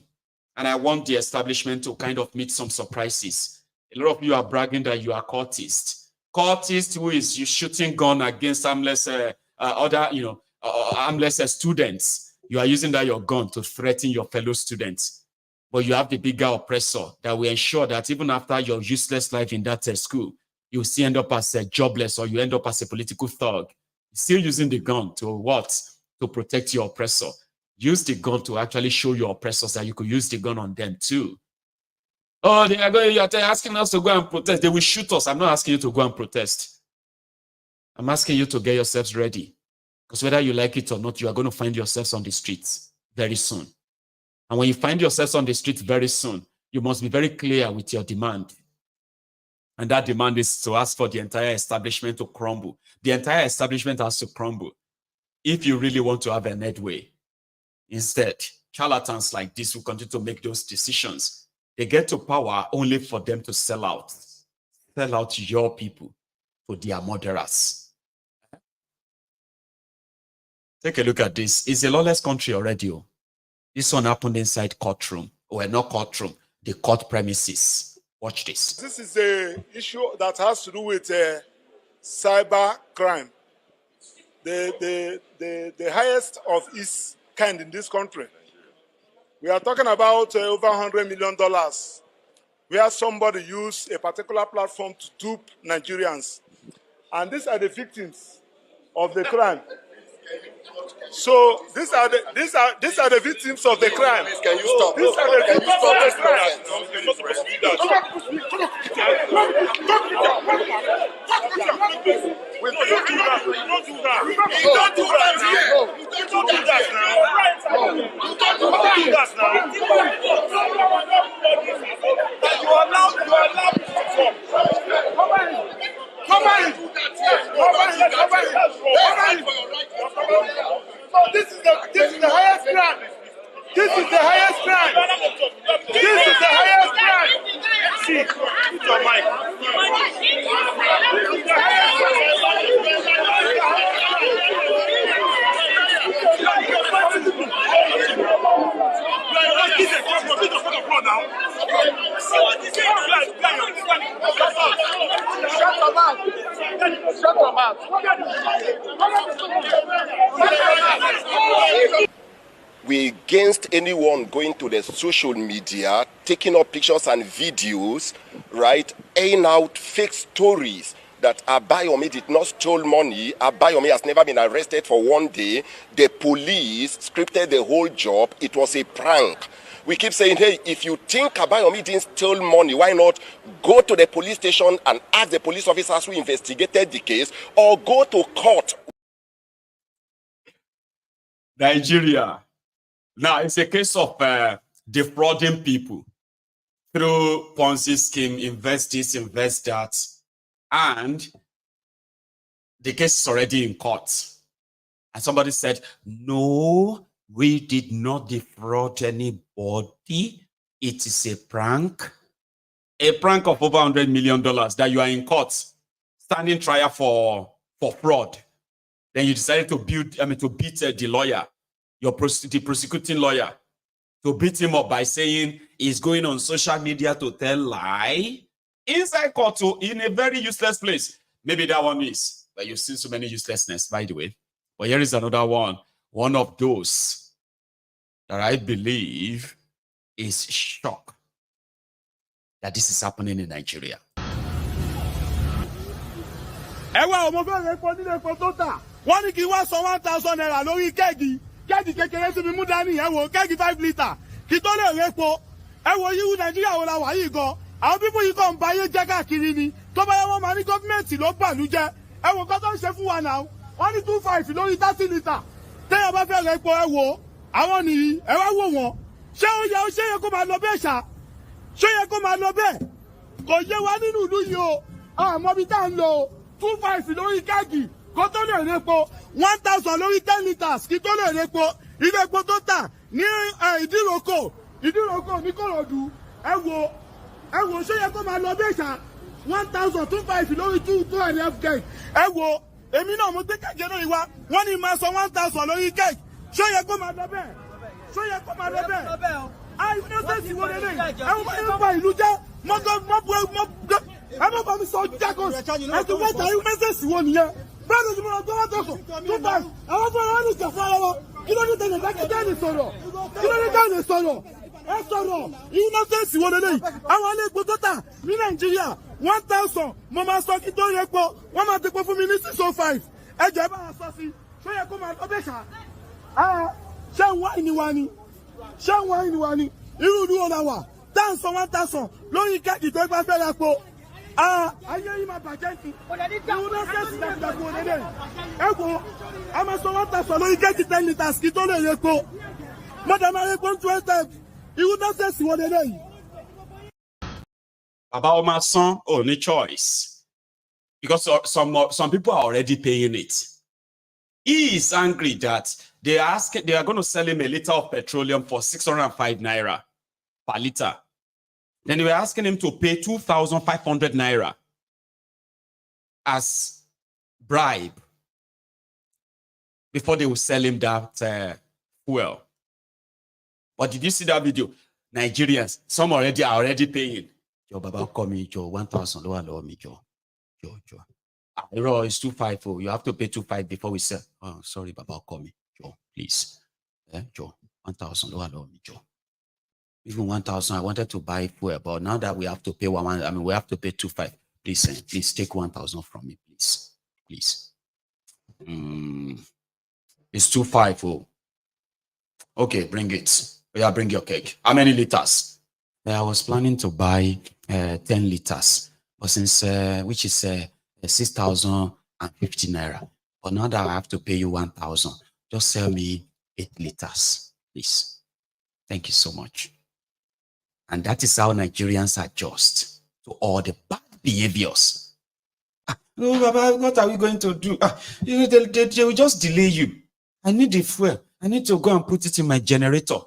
And I want the establishment to kind of meet some surprises. A lot of you are bragging that you are cultists. Cultist who is you shooting gun against harmless harmless students. You are using that your gun to threaten your fellow students. But you have the bigger oppressor that will ensure that even after your useless life in that school, you still end up as a jobless, or you end up as a political thug. Still using the gun to what? To protect your oppressor. Use the gun to actually show your oppressors that you could use the gun on them too. Oh, they are going, you are asking us to go and protest. They will shoot us. I'm not asking you to go and protest. I'm asking you to get yourselves ready. Because whether you like it or not, you are going to find yourselves on the streets very soon. And when you find yourselves on the streets very soon, you must be very clear with your demand. And that demand is to ask for the entire establishment to crumble. The entire establishment has to crumble if you really want to have an headway. Instead, charlatans like this will continue to make those decisions. They get to power only for them to sell out your people to their murderers. Take a look at this. It's a lawless country already. This one happened inside courtroom. Well, not courtroom, the court premises. Watch this. This is an issue that has to do with cyber crime. The highest of its kind in this country. We are talking about over $100 million, where somebody used a particular platform to dupe Nigerians. And these are the victims of the crime. So these are the victims of the crime. Can you stop? These are the victims of the crime. You're not supposed to do that. We don't do that. We don't do that. We don't do that now. We don't do that now. We don't do that now. You are allowed to perform. Come on. This is the highest crime. This is the highest crime. This is the highest crime. See, put your mic. This is the highest crime. Shut your mouth. We against anyone going to the social media, taking up pictures and videos, right, airing out fake stories that Abayomi did not steal money. Abayomi has never been arrested for one day. The police scripted the whole job. It was a prank. We keep saying, hey, if you think Abayomi didn't steal money, why not go to the police station and ask the police officers who investigated the case, or go to court? Nigeria. Now, it's a case of defrauding people through Ponzi scheme, invest this, invest that. And the case is already in court. And somebody said, no, we did not defraud anybody. It is a prank. A prank of over $100 million that you are in court, standing trial for fraud. Then you decided to beat the lawyer, the prosecuting lawyer, to beat him up by saying he's going on social media to tell lie. Inside court, in a very useless place. Maybe that one is. But you've seen so many uselessness, by the way. But here is another one. One of those that I believe is shocked that this is happening in Nigeria. Wọ́n ní kí wá san 1,000 naira lórí kẹ́ẹ̀gì kékeré tí mi mú dání ẹ wò kẹ́ẹ̀gì 5 litre kí tó lè répo ẹ wò yíwú Nàìjíríà wo la wà yìí gan àwọn pípọ̀ yìí kàn ń ba ayé jẹ́ káàkiri ni tó bá yẹ wọ́n máa ní gọ́fíńmẹ̀ntì ló bàlú jẹ́ ẹ wò kọ́ tó ń ṣe fún wa náà wọ́n ní 2.5 lórí 30 litre téèyàn bá fẹ́ répo ẹ wò àwọn nìyí ẹ wá wò wọ́n ṣé ó yẹ kó máa lọ bẹ́ẹ̀ ṣá ṣé ó yẹ kó máa lọ bẹ́ẹ̀ kò yé wa nínú ìlú yìí o àmọ́ bí tá à ń lò 2.5 lórí kẹ́ẹ̀gì kó tó lè répo 1,000 lórí 10 litres kí tó lè répo ilé epo tó tà ní ìdíròkò ní Kòròdú ẹ wò ṣé yẹ kó máa lọ bẹ́ẹ̀ ṣá 1,025 lórí 2.5 keg ẹ wò èmi náà mo gbé kẹ̀kẹ́ náà wá wọ́n ní máa san 1,000 lórí keg ṣé yẹ kó máa lọ bẹ́ẹ̀ ṣé yẹ kó máa lọ bẹ́ẹ̀ àìsí wo lélẹ̀ ẹ wọ́n máa ń ba ìlú jẹ́ ẹ mọ̀ bá mi sọ jákòs ẹ tún fẹ́ tàyí mẹ́sẹ̀sì wo nìyẹn bẹ́ẹ̀ ni mo lọ gbọ́ wá tọ̀sọ̀ tó bá àwọn fún wọn ní ìjà fún ara wọn kí ló ní tẹ̀lé dákẹ́jẹ́ lè sọ̀rọ̀ kí ló ní tẹ̀lé sọ̀rọ̀ ẹ sọ̀rọ̀ ìwú mẹ́sẹ̀sì wo lélẹ̀ àwọn ilé epo tó tà ní Nàìjíríà 1,000 mo máa sọ kí tó yẹ pọ̀ wọ́n máa tepo fún mi ní 605 ẹ jẹ́ bá a sọ sí ṣó yẹ kó máa lọ bẹ́ẹ̀ ṣá ṣé ń wá ìníwá ni irú ìlú wọn la wà tá à ń sọ 1,000 lórí kẹ́ẹ̀kì tó gbá fẹ́ lápò ayé yìí máa bàjẹ́ sí ìwú náà ṣèṣì dàgbàgbò òdèdè ẹ̀kọ́ a máa sọ 1,000 lórí kẹ́ẹ̀kì 10 litres kí tó lè repo mọ́tà máa repo 20 ìwú náà ṣèṣì òdèdè yìí. Baba Omasan, only choice. Because some people are already paying it. He is angry that they are going to sell him a liter of petroleum for 605 naira per liter. Then they were asking him to pay 2,500 naira as bribe before they will sell him that fuel. But did you see that video? Nigerians, some are already paying. Joe, Baba, call me, Joe, 1,000, lower, lower me, Joe. It's 250. You have to pay 250 before we sell. Oh, sorry, Baba, call me, Joe, please. Joe, 1,000, lower, lower me, Joe. Even 1,000, I wanted to buy fuel, but now that we have to pay we have to pay 250. Please take 1,000 from me, please. It's 250. Okay, bring it. Yeah, bring your cake. How many liters? I was planning to buy 10 liters, but since which is 6,050 naira. But now that I have to pay you 1,000, just sell me 8 liters, please. Thank you so much. And that is how Nigerians adjust to all the bad behaviors. Oh, Baba, what are we going to do? They will just delay you. I need the fuel. I need to go and put it in my generator.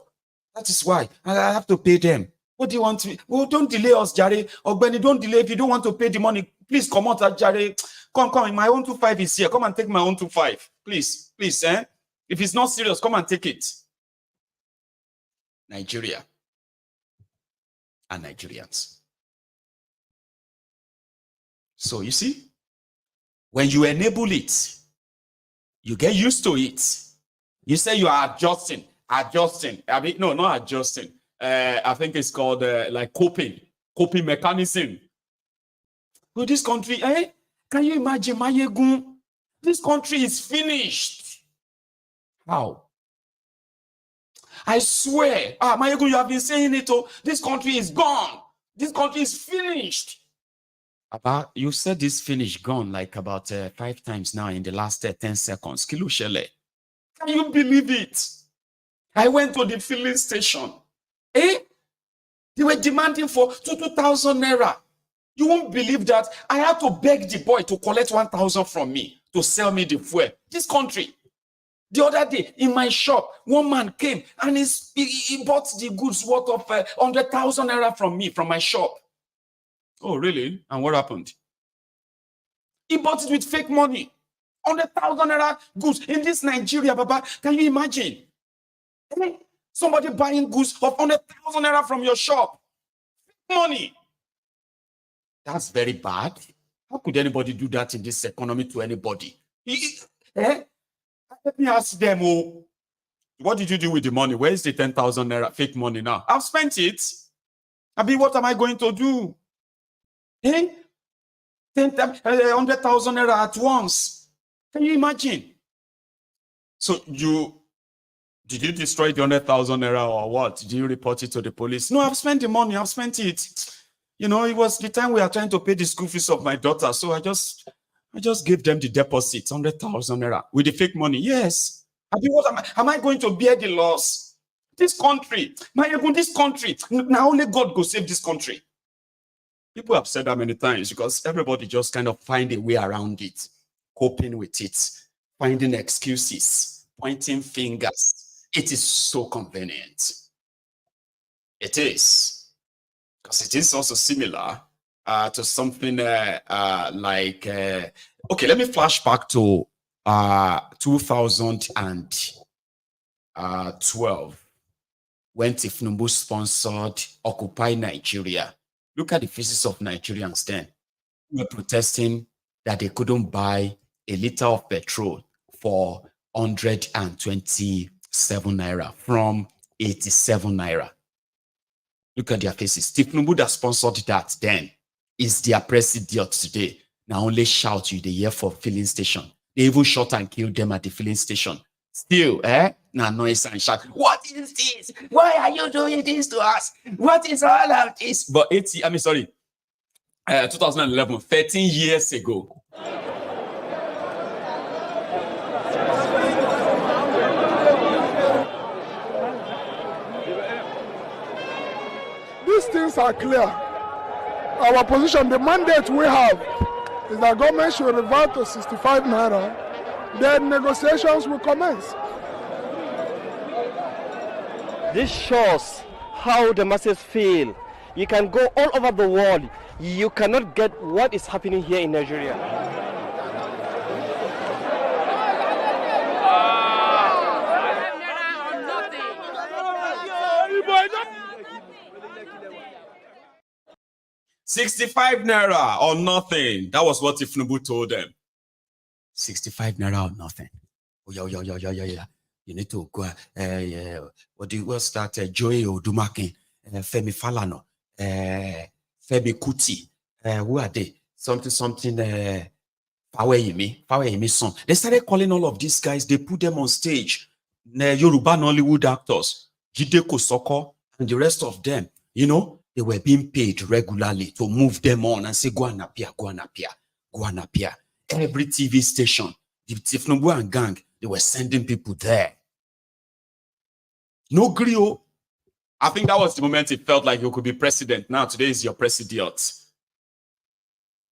That is why I have to pay them. What do you want to? Oh, don't delay us, Jare. Ogbeni, don't delay. If you don't want to pay the money, please come out, Jare. Come. My own 2.5 is here. Come and take my own 2.5. Please. If it's not serious, come and take it. Nigeria and Nigerians. So you see, when you enable it, you get used to it. You say you are adjusting. I mean, no, not adjusting. I think it's called like coping mechanism. Well, this country, can you imagine, Maiyegun? This country is finished. How? I swear, Maiyegun, you have been saying it. Oh, this country is gone. This country is finished. You said this finished, gone, like about 5 times now in the last 10 seconds. Kilushele. Can you believe it? I went to the filling station. They were demanding for 2,000 naira. You won't believe that I had to beg the boy to collect 1,000 from me to sell me the fuel. This country. The other day in my shop, one man came and he bought the goods worth of 100,000 naira from me, from my shop. Oh, really? And what happened? He bought it with fake money. 100,000 naira goods in this Nigeria, Baba. Can you imagine? Somebody buying goods of 100,000 naira from your shop. Money. That's very bad. How could anybody do that in this economy to anybody? Let me ask them, oh, what did you do with the money? Where is the 10,000 naira fake money now? I've spent it. What am I going to do? 100,000 naira at once. Can you imagine? So did you destroy the 100,000 naira or what? Did you report it to the police? No, I've spent the money. I've spent it. It was the time we are trying to pay the school fees of my daughter. So I just gave them the deposit, 100,000 naira with the fake money. Yes. What am I going to bear the loss? This country, this country. Now only God go save this country. People have said that many times because everybody just kind of find a way around it, coping with it, finding excuses, pointing fingers. It is so convenient. It is. Because it is also similar to something like, okay, let me flash back to 2012 when Thiefnubu sponsored Occupy Nigeria. Look at the faces of Nigerians then. We were protesting that they couldn't buy a liter of petrol for 127 naira from 87 naira. Look at their faces. Thiefnubu that sponsored that then is their president today. Now only shout you the year for filling station. They even shot and killed them at the filling station. Still, now noise and shout. What is this? Why are you doing this to us? What is all of this? But 2011, 13 years ago. These things are clear. Our position, the mandate we have is that government should revert to 65 naira. Then negotiations will commence. This shows how the masses feel. You can go all over the world. You cannot get what is happening here in Nigeria. 65 naira or nothing. That was what Thiefnubu told them. 65 naira or nothing. Oh, yeah. You need to go. What's that? Joey Odumakin, Femi Falano, Femi Kuti. Who are they? Something. Faweyemi son. They started calling all of these guys. They put them on stage. Yoruba Nollywood actors, Jide Kosoko, and the rest of them. They were being paid regularly to move them on and say, go and appear. Every TV station, the Thiefnubu and gang, they were sending people there. No grill. I think that was the moment it felt like you could be president. Now, today is your president.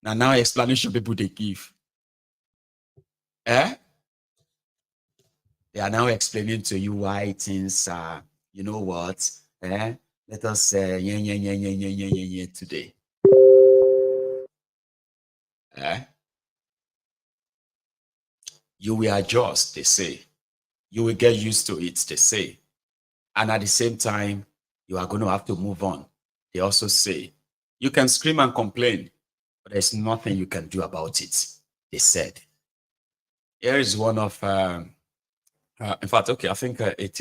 Now explanation people they give. They are now explaining to you why things are, you know what? Let us say, today. You will adjust, they say. You will get used to it, they say. And at the same time, you are going to have to move on. They also say, you can scream and complain, but there's nothing you can do about it, they said. Here is one of, in fact, okay, I think it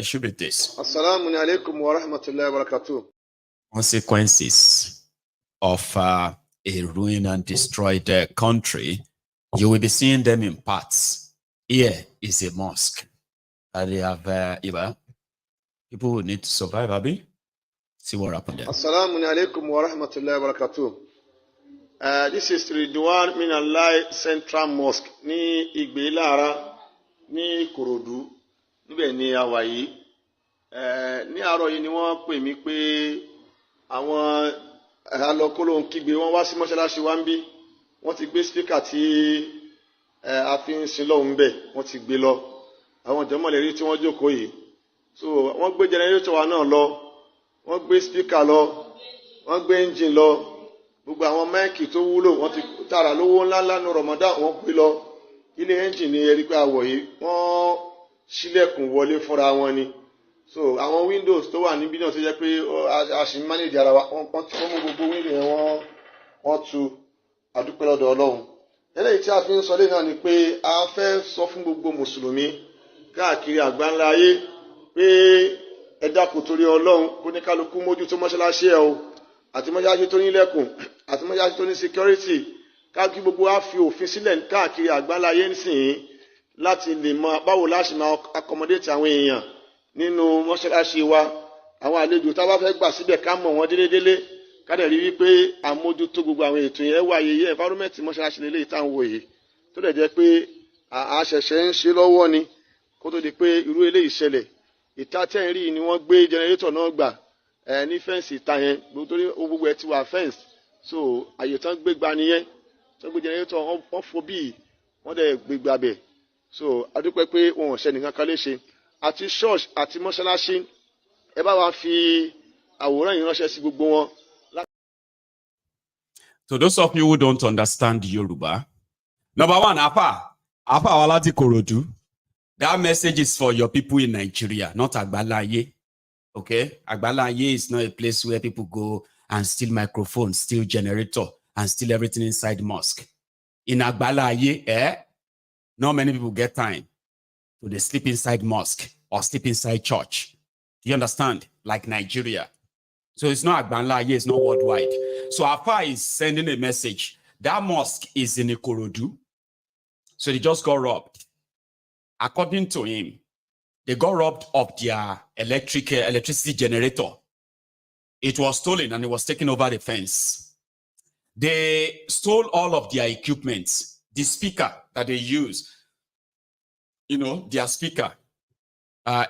should be this. Assalamu alaikum wa rahmatullahi wa barakatuh. Consequences of a ruined and destroyed country, you will be seeing them in parts. Here is a mosque. They have, people who need to survive, Abi. See what happened there. Assalamu alaikum wa rahmatullahi wa barakatuh. This is Ridwan Minallah Central Mosque ní Igbelara ní Ikorodu níbẹ̀ ní àwa yìí. Ní àárọ̀ yìí ni wọ́n pè mí pé àwọn alọ́kóló ń kígbe wọ́n wá sí mọ́ṣáláṣí wa ń bí. Wọ́n ti gbé speaker tí a fi ń sin lọ́hùn bẹ̀ wọ́n ti gbé lọ. Àwọn jọmọ̀lẹ́rí tí wọ́n jókòó yìí. So wọ́n gbé generator wa náà lọ. Wọ́n gbé speaker lọ. Wọ́n gbé engine lọ. Gbogbo àwọn máìkì tó wúlò wọ́n ti tààrà lówó ńláńlá ní Ramadan wọ́n gbé lọ. Ilé engine ni ẹ̀rí pé àwọ̀ yìí wọ́n ṣílẹ̀kùn wọlé fúnra wọn ni. So àwọn windows tó wà níbí náà tó jẹ́ pé a ṣì ń manage ara wa wọ́n mú gbogbo window yẹn wọ́n tú àdúpẹ́ lọ́dọ̀ Ọlọ́run. eléyìí tí a fi ń sọ lẹ́yìn náà ni pé a fẹ́ sọ fún gbogbo mùsùlùmí káàkiri àgbáńlá ayé pé ẹ dákun torí ọlọ́run kó ní kálukú mójútó mọ́ṣáláṣí ẹ o àti mọ́ṣáláṣí tó ní ilẹ̀kùn àti mọ́ṣáláṣí tó ní security káàkiri gbogbo wa fi òfin sílẹ̀ káàkiri àgbáńlá ayé nísìnyí láti lè mọ báwo láti máa accommodate àwọn èèyàn nínú mọ́ṣáláṣí wa àwọn àlejò tá a bá fẹ́ gbà síbẹ̀ ká mọ̀ wọ́n délédélé ká dẹ̀ rí wípé àmójútó gbogbo àwọn ètò yẹn wà yẹyẹ environment mọ́ṣáláṣí lélẹ́yìí tá à ń wò yìí tó dẹ̀ jẹ́ pé àṣẹ̀ṣẹ̀ ń ṣe lọ́wọ́ ni kó tó di pé irú eléyìí ṣẹlẹ̀ ìta tẹ́yìn rí ni wọ́n gbé jẹnẹrétọ̀ náà gbà ní fẹ́ǹsì ìta yẹn torí gbogbo ẹ̀ ti wà fẹ́ǹsì so àyè tán gbé gba nìyẹn tán gbé jẹnẹrétọ̀ wọ́n fò bíi wọ́n dẹ̀ gbé gba bẹ̀ so adúpẹ́ pé wọn ò ṣe nìkan kan léṣe àti church àti mọ́ṣáláṣí ẹ bá wa fi àwòrán yìí ránṣẹ́ sí gbogbo wọn. To those of you who don't understand Yoruba, number one, Apa Walati Korodu. That message is for your people in Nigeria, not Agbalaye. Okay? Agbalaye is not a place where people go and steal microphones, steal generator, and steal everything inside mosque. In Agbalaye, not many people get time. So they sleep inside mosque or sleep inside church. Do you understand? Like Nigeria. So it's not Agbalaye, it's not worldwide. So Apa is sending a message. That mosque is in Ikorodu. So they just got robbed. According to him, they got robbed of their electricity generator. It was stolen and it was taken over the fence. They stole all of their equipment, the speaker that they use, their speaker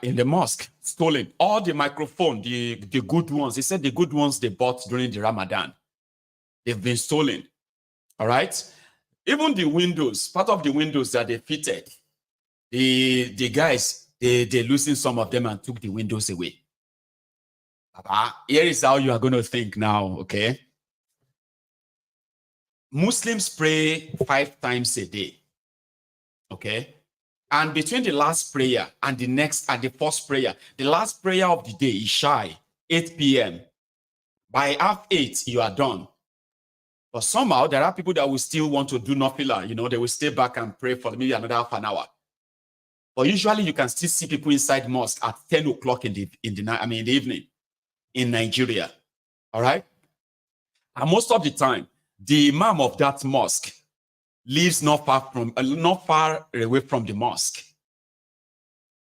in the mosque, stolen. All the microphone, the good ones, he said the good ones they bought during the Ramadan, they've been stolen. All right? Even the windows, part of the windows that they fitted, the guys, they loosened some of them and took the windows away. Here is how you are going to think now, okay? Muslims pray 5 times a day, okay? And between the last prayer and the first prayer, the last prayer of the day is shy, 8 p.m. By 8:30, you are done. But somehow, there are people that will still want to do nafila, they will stay back and pray for maybe another half an hour. But usually you can still see people inside mosque at 10 o'clock in the evening in Nigeria. All right? And most of the time, the imam of that mosque lives not far away from the mosque.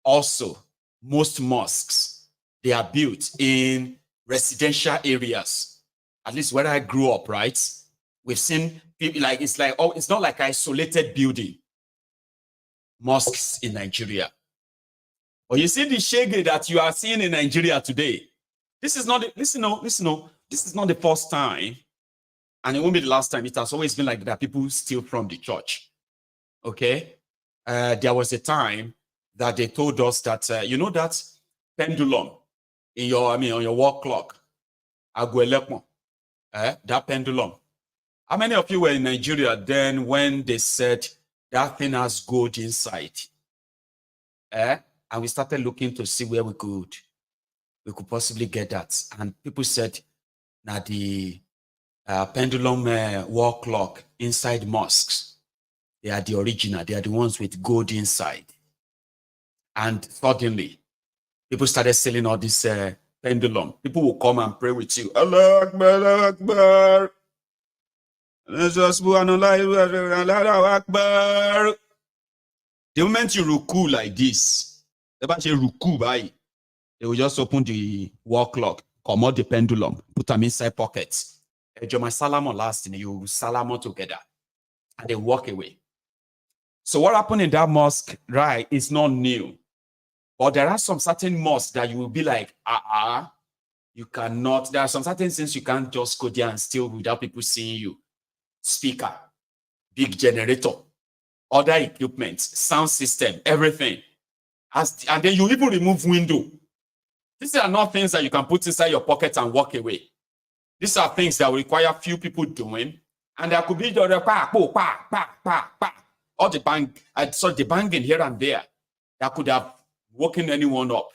Also, most mosques, they are built in residential areas. At least where I grew up, right? We've seen people it's not like isolated building. Mosques in Nigeria. But you see the shege that you are seeing in Nigeria today. This is not this is not the first time, and it won't be the last time. It has always been like that. People steal from the church. Okay? There was a time that they told us that that pendulum on your wall clock. That pendulum. How many of you were in Nigeria then when they said that thing has gold inside? And we started looking to see where we could possibly get that. And people said, now the pendulum wall clock inside mosques, they are the original. They are the ones with gold inside. And suddenly, people started selling all this pendulum. People will come and pray with you. Allah Akbar, Allah Akbar. The moment you ruku like this, they will just open the wall clock, come out the pendulum, put them inside pockets. My salamon last, and you salamon together, and they walk away. So what happened in that mosque, right, is not new. But there are some certain mosques that you will be like, you cannot. There are some certain things you can't just go there and steal without people seeing you. Speaker, big generator, other equipment, sound system, everything. And then you even remove window. These are not things that you can put inside your pocket and walk away. These are things that will require few people doing. And there could be the or the banging here and there that could have woken anyone up.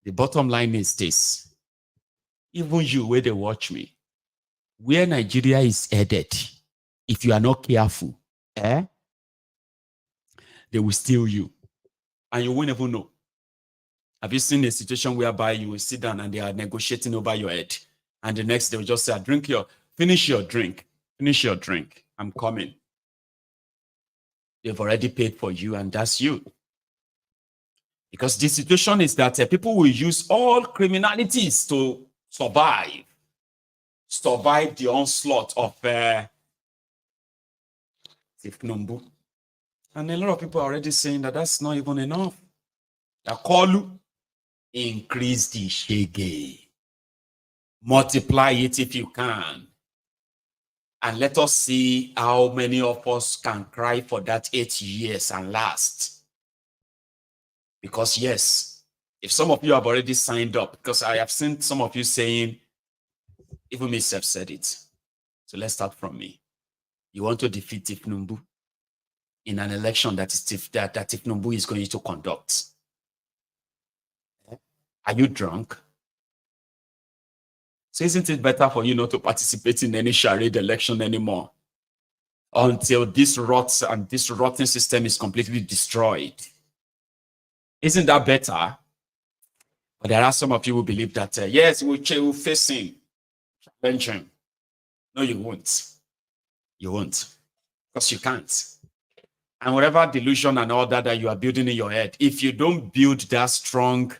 The bottom line is this. Even you, where they watch me, where Nigeria is headed, If you are not careful, they will steal you. And you won't even know. Have you seen a situation whereby you will sit down and they are negotiating over your head? And the next they will just say, finish your drink. Finish your drink. I'm coming. They've already paid for you, and that's you. Because the situation is that people will use all criminalities to survive the onslaught of Thiefnubu. And a lot of people are already saying that that's not even enough. Akolu, increase the shege. Multiply it if you can. And let us see how many of us can cry for that 8 years and last. Because yes, if some of you have already signed up, because I have seen some of you saying, even myself said it. So let's start from me. You want to defeat Thiefnubu in an election that Thiefnubu is going to conduct. Are you drunk? So isn't it better for you not to participate in any charade election anymore until this rotten system is completely destroyed? Isn't that better? But there are some of you who believe that, yes, we'll face him, challenge him. No, you won't. You won't. Because you can't. And whatever delusion and all that you are building in your head, if you don't build that strong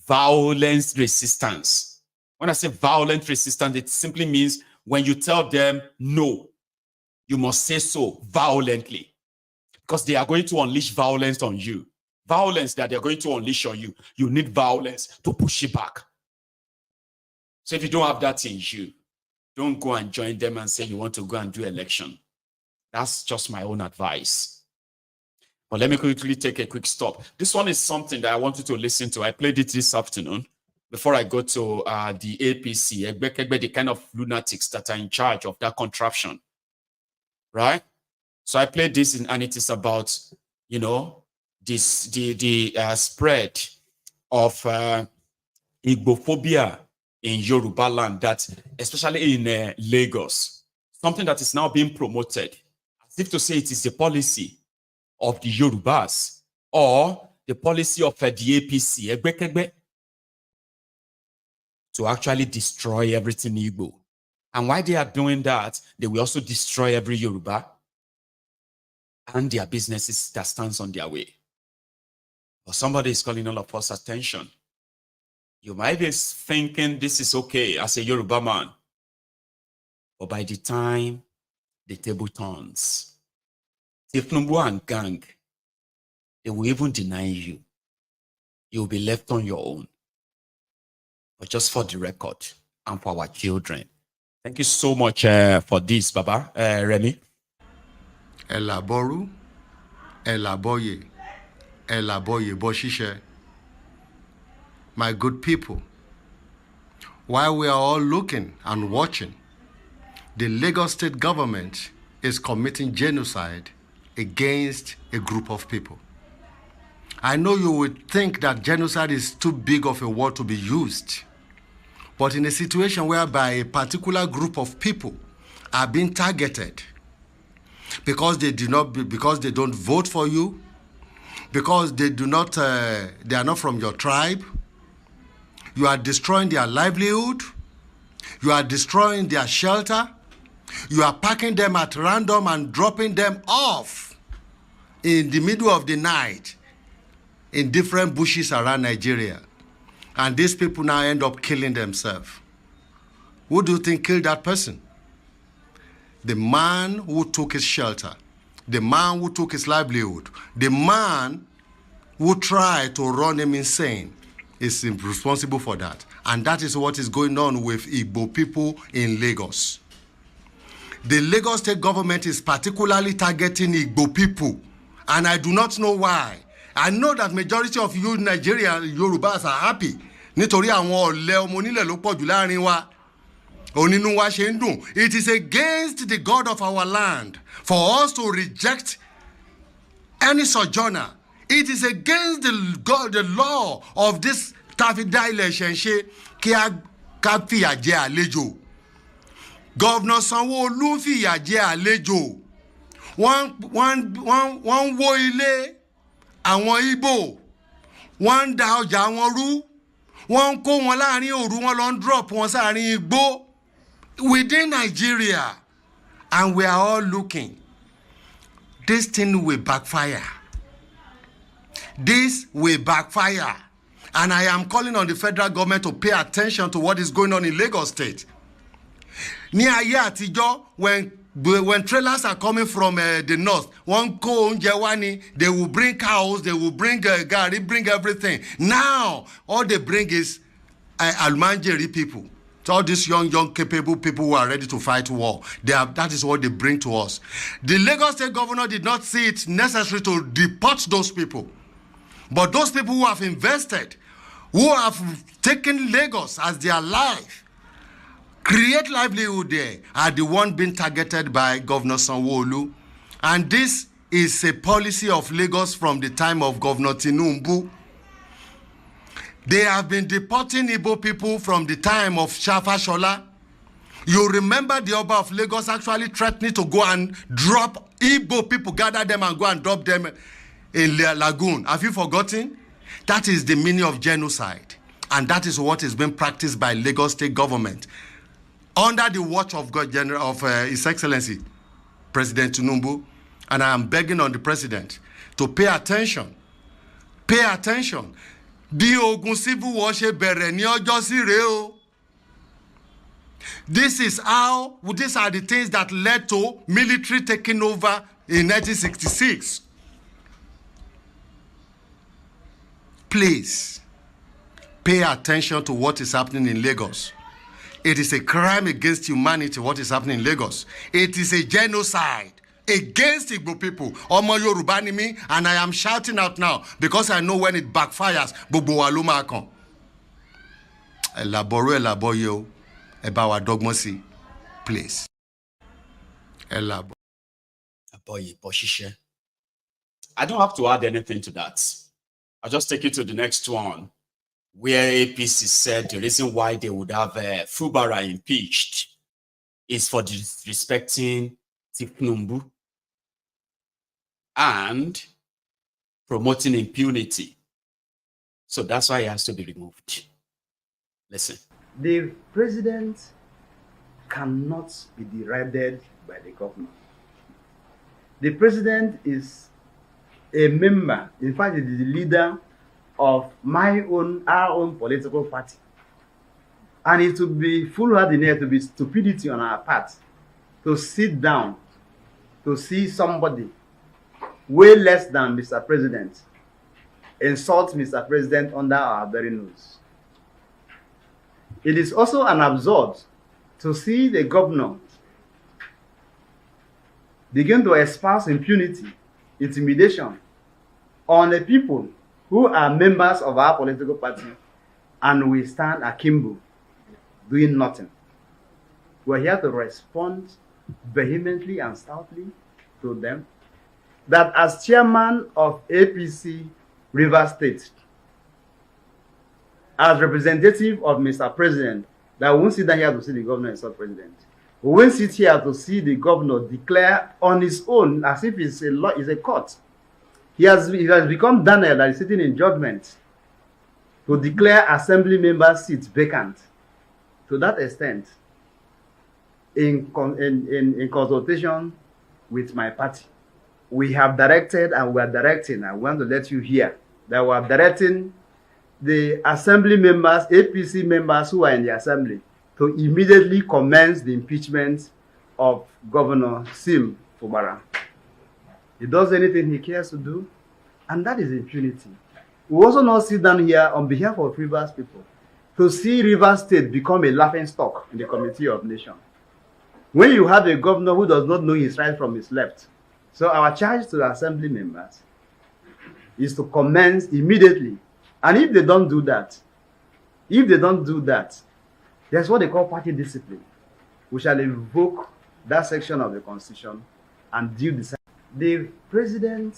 violence resistance, when I say violent resistance, it simply means when you tell them no, you must say so violently. Because they are going to unleash violence on you. Violence that they're going to unleash on you. You need violence to push it back. So if you don't have that in you, don't go and join them and say you want to go and do election. That's just my own advice. But let me quickly take a quick stop. This one is something that I want you to listen to. I played it this afternoon before I go to the APC, the kind of lunatics that are in charge of that contraption. Right? So I played this and it is about, the spread of Igbophobia in Yoruba land, that especially in Lagos, something that is now being promoted, as if to say it is the policy of the Yorubas or the policy of the APC, to actually destroy everything Igbo. And why they are doing that, they will also destroy every Yoruba and their businesses that stands on their way. But somebody is calling all of us attention. You might be thinking this is okay as a Yoruba man. But by the time the table turns, Thiefnubu and gang, they will even deny you. You will be left on your own. But just for the record and for our children. Thank you so much for this, Baba. Remy. Elaboru, elaboye, elaboye boshishe. My good people, while we are all looking and watching, the Lagos state government is committing genocide against a group of people. I know you would think that genocide is too big of a word to be used, but in a situation whereby a particular group of people are being targeted because they don't vote for you, because they are not from your tribe, you are destroying their livelihood, you are destroying their shelter, you are packing them at random and dropping them off in the middle of the night in different bushes around Nigeria. And these people now end up killing themselves. Who do you think killed that person? The man who took his shelter, the man who took his livelihood, the man who tried to run him insane is responsible for that. And that is what is going on with Igbo people in Lagos. The Lagos state government is particularly targeting Igbo people, and I do not know why. I know that majority of you Nigerian Yorubas are happy. Nítorí àwọn ọ̀lẹ ọmọ onílẹ̀ ló pọ̀ jù láàrin wa. Onínú wa ṣe ń dùn. It is against the God of our land for us to reject any sojourner. It is against the law of this Tafida ilẹ̀ ṣẹ̀ṣẹ̀ kí a fìyà jẹ àlejò. Governor Sanwo-Olu ń fìyà jẹ àlejò. Wọ́n wó ilé àwọn Igbo. Wọ́n da ọjà wọn rú. Wọ́n kó wọn láàrin òru, wọ́n lọ drop wọn sáàrin igbó within Nigeria. And we are all looking. This thing will backfire. This will backfire. And I am calling on the federal government to pay attention to what is going on in Lagos State. Ní ayé àtijọ́, when trailers are coming from the north, one kó oúnjẹ wá ni, they will bring cows, they will bring gari, bring everything. Now, all they bring is Almanjeri people. So all these young, capable people who are ready to fight war. That is what they bring to us. The Lagos State governor did not see it necessary to deport those people. But those people who have invested, who have taken Lagos as their life, create livelihood there, are the one being targeted by Governor Sanwo-Olu. And this is a policy of Lagos from the time of Governor Tinubu. They have been deporting Igbo people from the time of Shafa Shola. You remember the Oba of Lagos actually threatening to go and drop Igbo people, gather them and go and drop them in Lagoon. Have you forgotten? That is the meaning of genocide. And that is what is being practiced by Lagos State government under the watch of His Excellency, President Tinubu. And I am begging on the president to pay attention. Pay attention. Bí ogun civil war ṣe bẹ̀rẹ̀ ní ọjọ́ sí rèé o. These are the things that led to military taking over in 1966. Please, pay attention to what is happening in Lagos. It is a crime against humanity what is happening in Lagos. It is a genocide against Igbo people. Omo Yoruba ni mi, and I am shouting out now because I know when it backfires, gbogbo wa ló máa kàn. Elaborate o, eba wa dọ́gbọ́n sí, please. Elaborate. I don't have to add anything to that. I'll just take you to the next one, where APC said the reason why they would have Fubara impeached is for disrespecting Thiefnubu and promoting impunity. So that's why he has to be removed. Listen. The president cannot be derided by the governor. The president is a member, in fact, he is the leader of our own political party. And it would be foolhardy, to be stupidity on our part to sit down to see somebody way less than Mr. President insult Mr. President under our very nose. It is also an absurd to see the governor begin to espouse impunity, intimidation on the people who are members of our political party, and we stand akimbo doing nothing. We're here to respond vehemently and stoutly to them that as chairman of APC Rivers State, as representative of Mr. President, that we won't sit down here to see the governor and South President. We won't sit here to see the governor declare on his own as if it's a court. He has become Daniel that is sitting in judgment to declare assembly member seats vacant. To that extent, in consultation with my party, we have directed and we are directing, I want to let you hear, that we are directing the assembly members, APC members who are in the assembly, to immediately commence the impeachment of Governor Sim Fubara. He does anything he cares to do, and that is impunity. We also not sit down here on behalf of Rivers people to see Rivers State become a laughingstock in the Committee of Nations. When you have a governor who does not know his right from his left, so our charge to the assembly members is to commence immediately. And if they don't do that, there's what they call party discipline. We shall invoke that section of the Constitution and deal with the president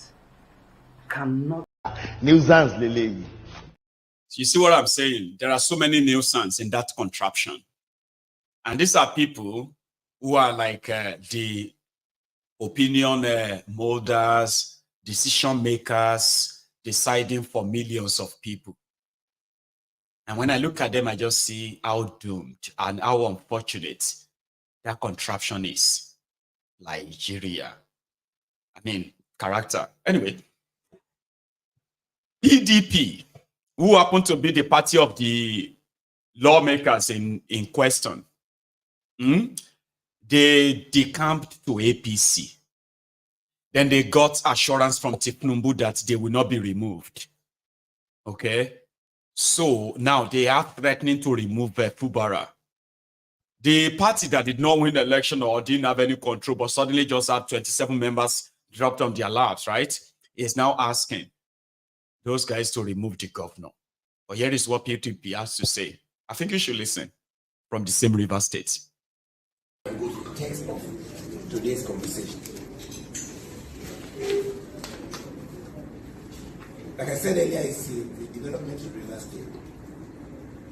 cannot. Nuisance, Lele. You see what I'm saying? There are so many nuisance in that contraption. And these are people who are like the opinion molders, decision makers, deciding for millions of people. And when I look at them, I just see how doomed and how unfortunate that contraption is. Nigeria. I mean, character. Anyway, PDP, who happened to be the party of the lawmakers in question, they decamped to APC. Then they got assurance from Thiefnubu that they will not be removed. Okay? So now they are threatening to remove Fubara. The party that did not win the election or didn't have any control, but suddenly just had 27 members dropped on their laps, right? Is now asking those guys to remove the governor. But here is what PDP has to say. I think you should listen from the same River State. Go to the text of today's conversation. Like I said earlier, it's the development of River State.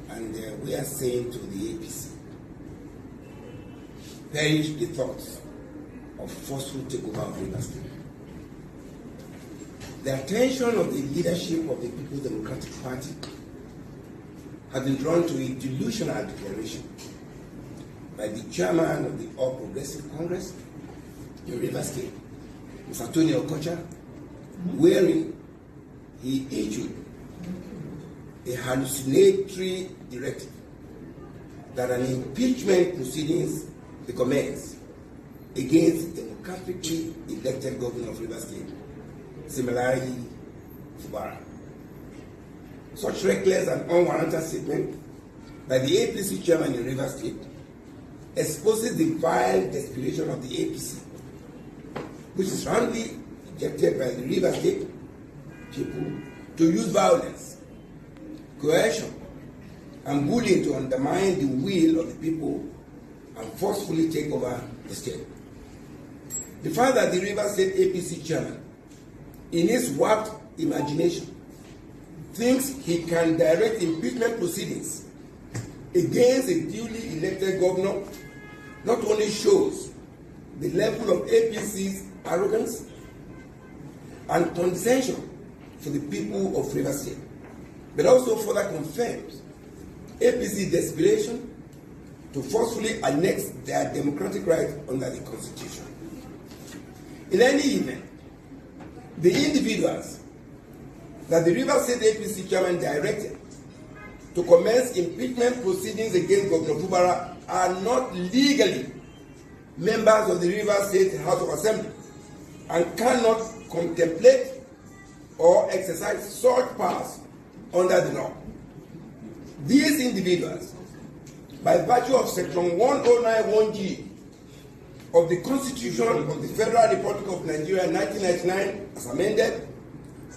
And we are saying to the APC, perish the thoughts of forceful takeover of River State. The attention of the leadership of the People's Democratic Party has been drawn to a delusional declaration by the chairman of the All Progressive Congress in River State, Mr. Tony Okocha, wherein he issued a hallucinatory directive that an impeachment proceedings be commenced against the democratically elected governor of River State, similarly Fubara. Such reckless and unwarranted statement by the APC chairman in River State exposes the vile desperation of the APC, which is roundly rejected by the River State people to use violence, coercion, and bullying to undermine the will of the people and forcefully take over the state. The fact that the River State APC chairman, in his warped imagination, thinks he can direct impeachment proceedings against a duly elected governor not only shows the level of APC's arrogance and condescension for the people of River State, but also further confirms APC's desperation to forcefully annex their democratic rights under the Constitution. In any event, the individuals that the River State APC chairman directed to commence impeachment proceedings against Governor Fubara are not legally members of the River State House of Assembly and cannot contemplate or exercise such powers under the law. These individuals, by virtue of Section 1091G of the Constitution of the Federal Republic of Nigeria 1999, as amended,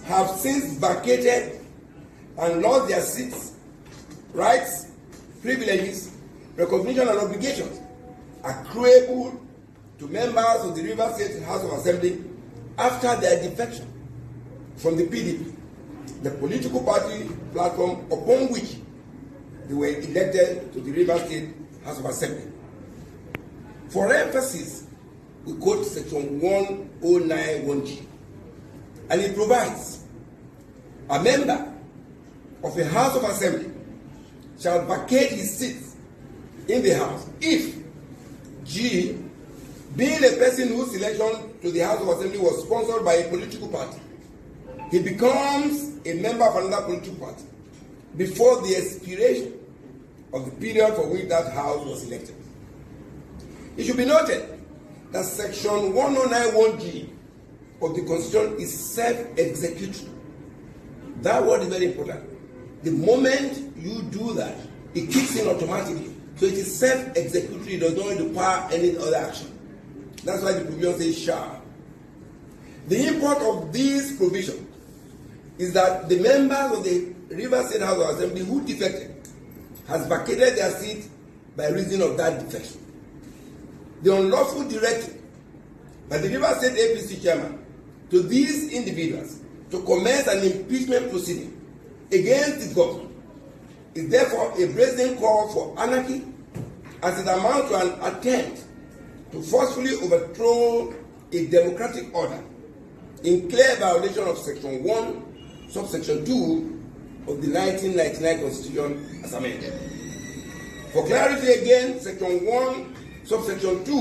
have since vacated and lost their seats, rights, privileges, recognition, and obligations accruable to members of the River State House of Assembly after their defection from the PDP, the political party platform upon which they were elected to the River State House of Assembly. For emphasis, we quote Section 1091G, and it provides a member of a House of Assembly shall vacate his seat in the House if G, being a person whose election to the House of Assembly was sponsored by a political party, he becomes a member of another political party before the expiration of the period for which that House was elected. It should be noted that Section 1091G of the Constitution is self-executory. That word is very important. The moment you do that, it kicks in automatically. So it is self-executory, it does not require any other action. That's why the provision says shall. The import of this provision is that the members of the River State House of Assembly who defected has vacated their seat by reason of that defection. The unlawful directive by the River State APC chairman to these individuals to commence an impeachment proceeding against the government is therefore a brazen call for anarchy, as it amounts to an attempt to forcefully overthrow a democratic order in clear violation of Section 1, Subsection 2 of the 1999 Constitution as amended. For clarity again, Section 1, Subsection 2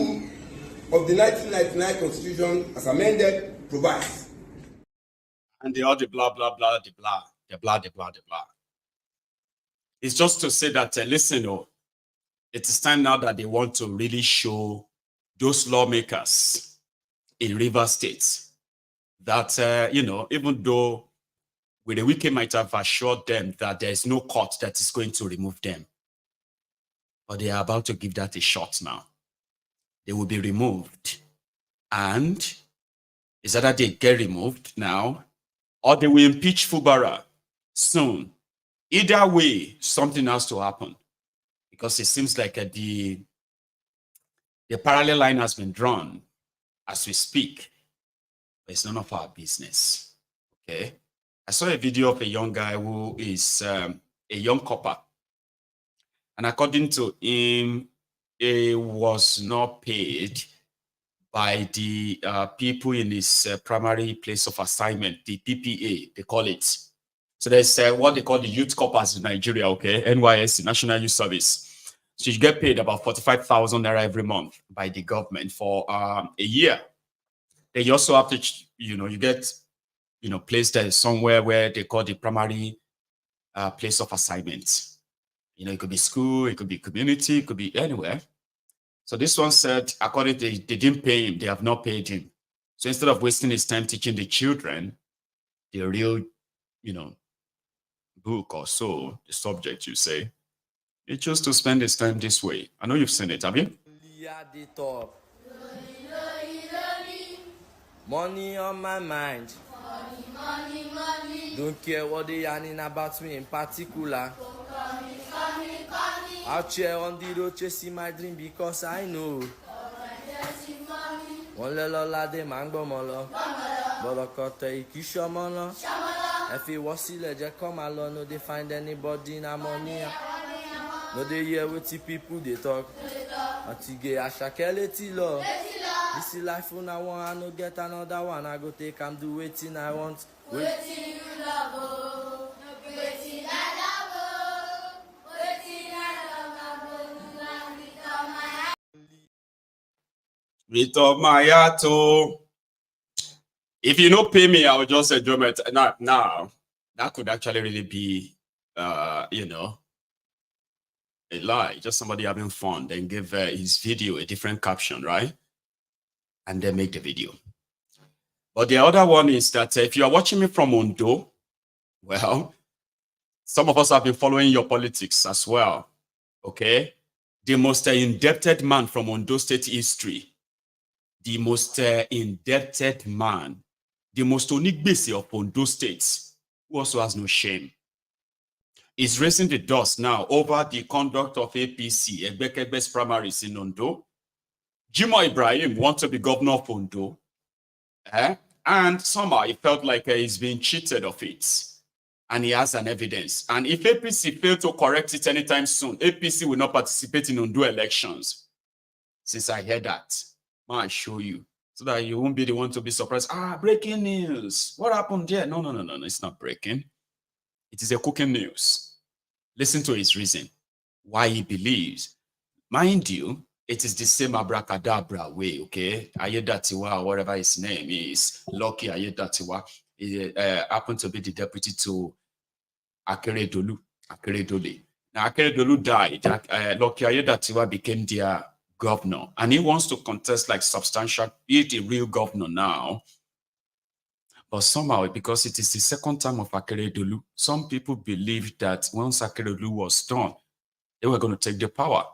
of the 1999 Constitution as amended provides. And the other blah, blah, blah, the blah, the blah, the blah, the blah. It's just to say that, listen, it is time now that they want to really show those lawmakers in River State that, even though with the Wike might have assured them that there is no court that is going to remove them, but they are about to give that a shot now. They will be removed. And is that they get removed now, or they will impeach Fubara soon. Either way, something has to happen. Because it seems like the parallel line has been drawn as we speak. But it's none of our business. Okay? I saw a video of a young guy who is a young copper. And according to him, he was not paid by the people in his primary place of assignment, the PPA, they call it. So there's what they call the youth coppers in Nigeria, okay? NYSC, National Youth Service. So you get paid about 45,000 naira every month by the government for a year. Then you also have to, you get, placed somewhere where they call the primary place of assignment. It could be school, it could be community, it could be anywhere. So this one said, according to, they didn't pay him, they have not paid him. So instead of wasting his time teaching the children the real, book or so, the subject you say, he chose to spend his time this way. I know you've seen it, have you? Money on my mind. Money. Don't care what they yarning about me in particular. Out here on the road chasing my dream because I know. One lola de mango molo. Borokote ikishomono. If it was silly, just come along. No, they find anybody in Ammonia. No, they hear what the people they talk. Atige ashakeleti lo. This is life when I want, I no get another one. I go take and do waiting I want. Waiting you love, waiting I love, waiting I love, Return my yato. If you don't pay me, I will just enjoy my now. That could actually really be, a lie. Just somebody having fun, then give his video a different caption, right? And then make the video. But the other one is that if you are watching me from Ondo, well, some of us have been following your politics as well. Okay? The most indebted man from Ondo State history, the most indebted man, the most onigbese of Ondo State, who also has no shame, is raising the dust now over the conduct of APC, Egbekebe's primaries in Ondo. Jimoh Ibrahim wants to be governor of Ondo, and somehow he felt like he's being cheated of it, and he has an evidence. And if APC fail to correct it anytime soon, APC will not participate in Ondo elections. Since I heard that, I show you, so that you won't be the one to be surprised. Breaking news. What happened there? No, it's not breaking. It is a cooking news. Listen to his reason why he believes. Mind you, it is the same abracadabra way, okay? Ayedatiwa, or whatever his name is, Lucky Ayedatiwa, he happened to be the deputy to Akeredolu. Now, Akeredolu died. Lucky Ayedatiwa became their governor, and he wants to contest like substantial, be the real governor now. But somehow, because it is the second time of Akeredolu, some people believe that once Akeredolu was done, they were going to take the power.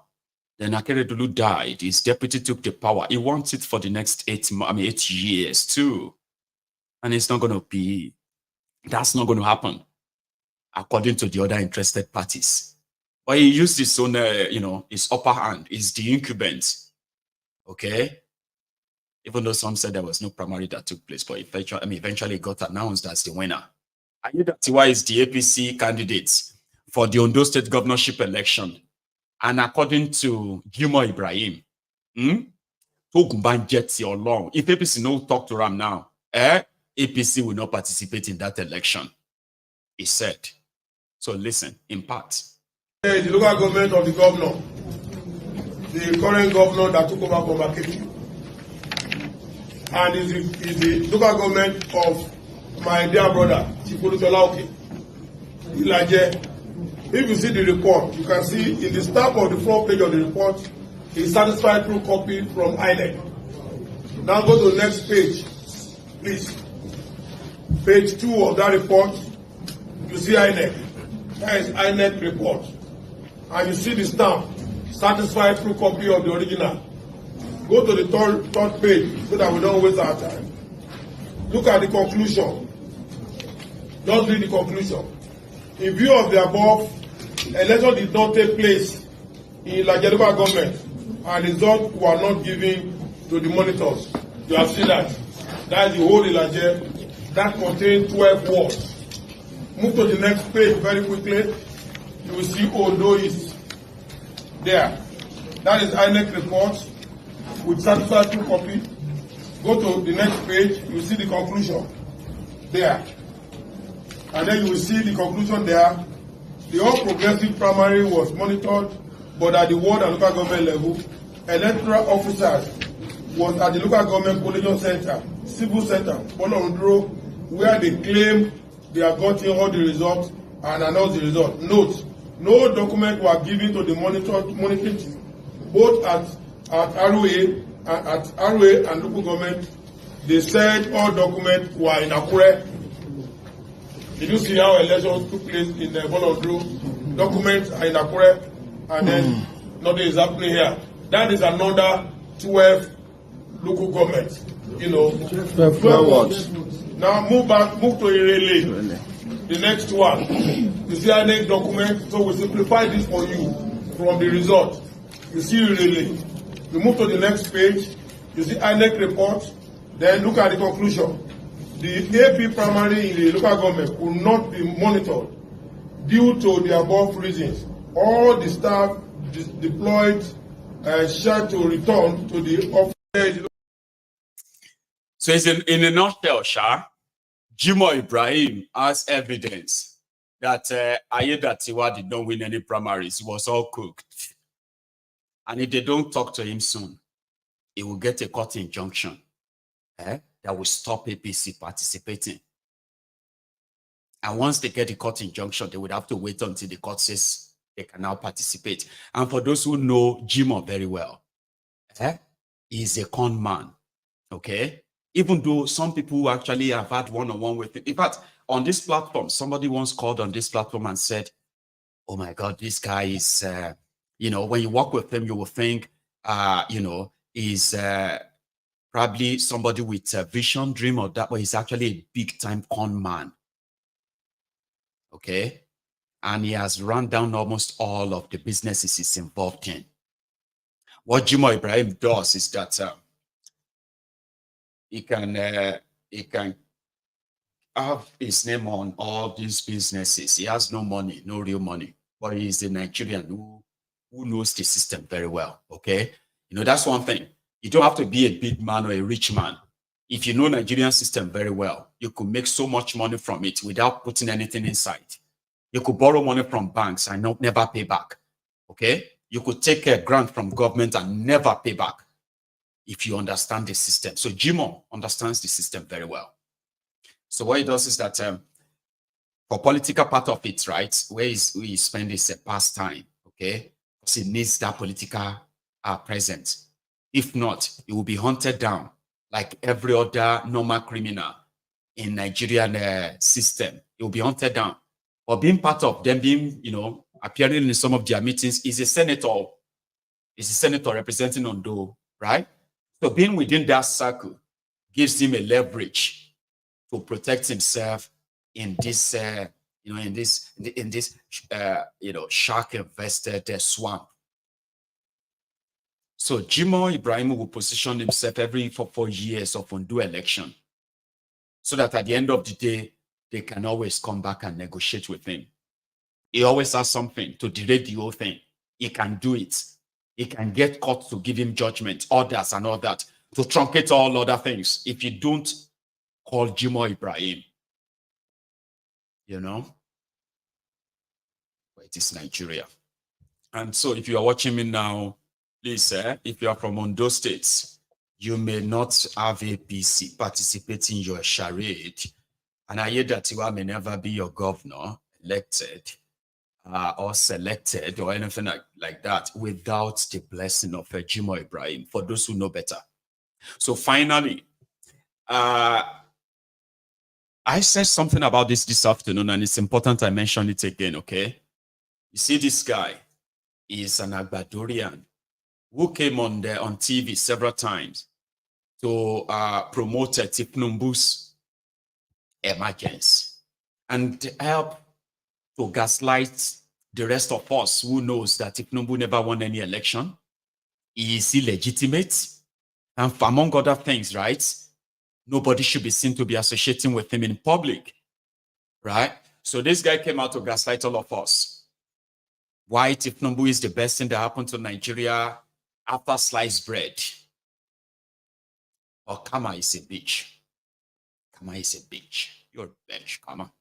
Then Akeredolu died. His deputy took the power. He wants it for the next 8 years too. And it's not going to be, that's not going to happen, according to the other interested parties. But he used his own, his upper hand, is the incumbent. Okay? Even though some said there was no primary that took place, but eventually got announced as the winner. Ayedatiwa is the APC candidate for the Ondo State governorship election. And according to Jimoh Ibrahim, to Jets or long. If APC no talk to Ram now, APC will not participate in that election. He said. So listen, in part. The local government of the governor, the current governor that took over from Aketi, and is the local government of my dear brother, Chifolu Ilaje. If you see the report, you can see in the start of the front page of the report, a satisfied true copy from INEC. Now go to the next page, please. Page 2 of that report, you see INEC. That is INEC report. And you see the stamp, satisfied true copy of the original. Go to the third page so that we don't waste our time. Look at the conclusion. Just read the conclusion. In view of the above, election did not take place in Nigeria government and results were not given to the monitors. You have seen that. That is the whole Nigeria. That contains 12 words. Move to the next page very quickly. You will see Ondo is there. That is INEC report with satisfied true copy. Go to the next page. You will see the conclusion there. And then you will see the conclusion there. The All Progressive primary was monitored, but at the ward and local government level, electoral officers was at the local government collation center, civil center, Bolondro, where they claim they have gotten all the results and announced the result. Note, no document were given to the monitoring team, both at ROA and local government. They said all documents were in Akure. Did you see how elections took place in the Bolondro? Documents are in Akure, and then nothing is happening here. That is another 12 local governments. 12 words. Now move to Irele. The next one. You see INEC document, so we simplify this for you from the result. You see Irele. You move to the next page. You see INEC report. Then look at the conclusion. The AP primary in the local government could not be monitored due to the above reasons. All the staff deployed shall to return to the office. So it's in a nutshell, Jimoh Ibrahim has evidence that Ayedatiwa did not win any primaries. It was all cooked. And if they don't talk to him soon, he will get a court injunction that will stop APC participating. And once they get the court injunction, they would have to wait until the court says they can now participate. And for those who know Jimoh very well, he's a con man, okay? Even though some people actually have had one-on-one with him. In fact, on this platform, somebody once called on this platform and said, oh my God, this guy is, when you walk with him, you will think, he's probably somebody with a vision, dream or that, but he's actually a big-time con man. Okay? And he has run down almost all of the businesses he's involved in. What Jimoh Ibrahim does is that he can have his name on all these businesses. He has no money, no real money, but he's a Nigerian who knows the system very well. Okay? That's one thing. You don't have to be a big man or a rich man. If you know Nigerian system very well, you could make so much money from it without putting anything inside. You could borrow money from banks and never pay back. Okay? You could take a grant from government and never pay back if you understand the system. So Jimoh understands the system very well. So what he does is that for political part of it, right, where he spend his pastime, okay, because he needs that political presence. If not, he will be hunted down like every other normal criminal in Nigerian system. He will be hunted down. Or being part of them, appearing in some of their meetings, is a senator. Is a senator representing Ondo, right? So being within that circle gives him a leverage to protect himself in this, shark-infested swamp. So Jimoh Ibrahim will position himself every 4 years of Ondo election, so that at the end of the day, they can always come back and negotiate with him. He always has something to delay the whole thing. He can do it. he can get court to give him judgment, orders and all that, to truncate all other things if you don't call Jimo Ibrahim. You know? But it is Nigeria. And so if you are watching me now, please, if you are from Ondo States, you may not have APC participate in your charade. And I hear that you may never be your governor elected or selected or anything like that without the blessing of Jimo Ibrahim, for those who know better. So finally, I said something about this afternoon, and it's important I mention it again, okay? You see, this guy is an Agbadorian who came on TV several times to promote Thiefnubu's emergence and help to gaslight the rest of us who knows that Thiefnubu never won any election. He is illegitimate. And among other things, right? Nobody should be seen to be associating with him in public, right? So this guy came out to gaslight all of us. Why Thiefnubu is the best thing that happened to Nigeria after sliced bread. Or Kama is a bitch. Kama is a bitch. You're a bitch, Kama.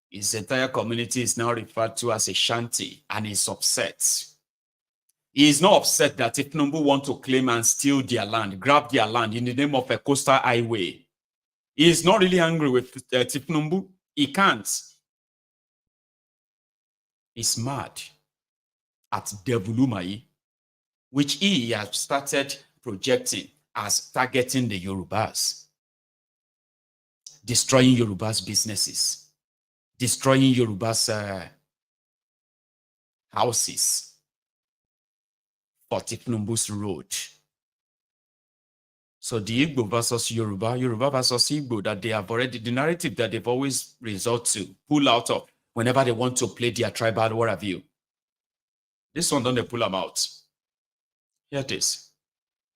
His entire community is now referred to as a shanty, and he's upset. He is not upset that Thiefnubu want to claim and steal their land, grab their land in the name of a coastal highway. He is not really angry with Thiefnubu. He can't. He's mad at Devulumai, which he has started projecting as targeting the Yorubas, destroying Yorubas' businesses, destroying Yorubas' houses for Thiefnubu's road. So the Igbo versus Yoruba, Yoruba versus Igbo, that they have already, the narrative that they've always resort to, pull out of whenever they want to play their tribal, what have you. This one, don't they pull them out? Here it is.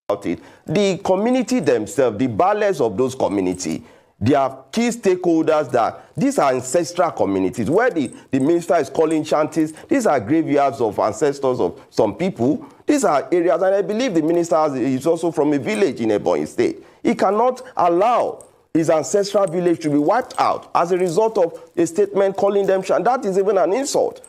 The community themselves, the ballers of those communities, they are key stakeholders that these are ancestral communities where the minister is calling shanties. These are graveyards of ancestors of some people. These are areas, and I believe the minister is also from a village in Ebonyi State. He cannot allow his ancestral village to be wiped out as a result of a statement calling them shanties. That is even an insult.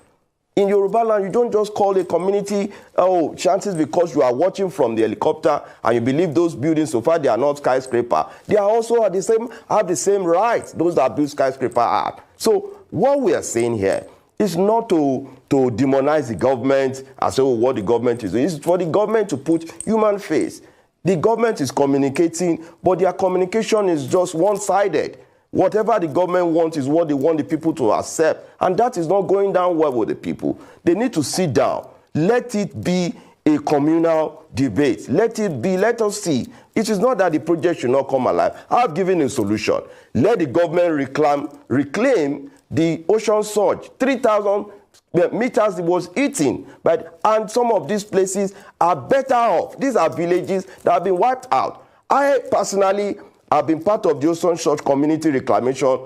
In Yoruba land, you don't just call a community, oh, shanties, because you are watching from the helicopter and you believe those buildings, so far they are not skyscraper. They are also have the same rights those that build skyscraper have. So what we are saying here is not to demonize the government and say, oh, what the government is doing. It's for the government to put human face. The government is communicating, but their communication is just one-sided. Whatever the government wants is what they want the people to accept. And that is not going down well with the people. They need to sit down. Let it be a communal debate. Let us see. It is not that the project should not come alive. I've given a solution. Let the government reclaim the ocean surge. 3,000 meters it was eaten. And some of these places are better off. These are villages that have been wiped out. I personally have been part of the Ocean Surge community reclamation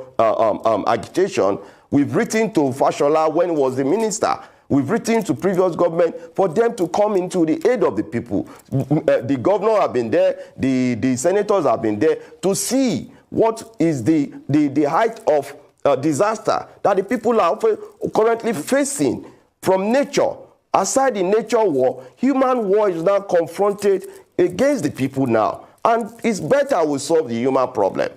agitation. We've written to Fashola when he was the minister. We've written to previous government for them to come into the aid of the people. The governor have been there, the senators have been there to see what is the height of disaster that the people are currently facing from nature. Aside the nature war, human war is now confronted against the people now. And it's better we solve the human problem.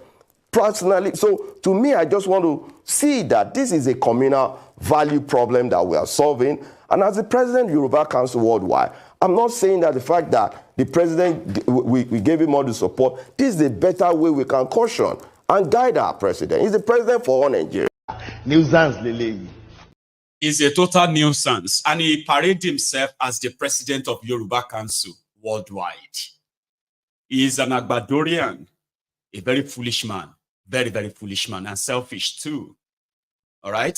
Personally, so to me, I just want to see that this is a communal value problem that we are solving. And as the president of Yoruba Council Worldwide, I'm not saying that the fact that the president, we gave him all the support, this is a better way we can caution and guide our president. He's the president for all Nigeria. Nuisance, Lele. He's a total nuisance. And he paraded himself as the president of Yoruba Council Worldwide. He is an Agbadorian, a very foolish man, very, very foolish man, and selfish too. All right?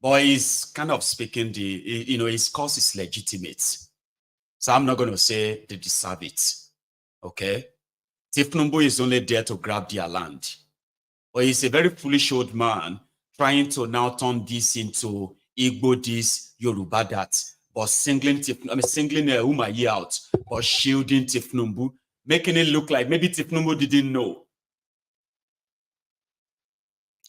But he's kind of speaking his cause is legitimate. So I'm not going to say they deserve it. Okay? Thiefnubu is only there to grab their land. But he's a very foolish old man trying to now turn this into Igbo this, Yoruba that, but singling Umahi out, but shielding Thiefnubu, making it look like maybe Thiefnubu didn't know.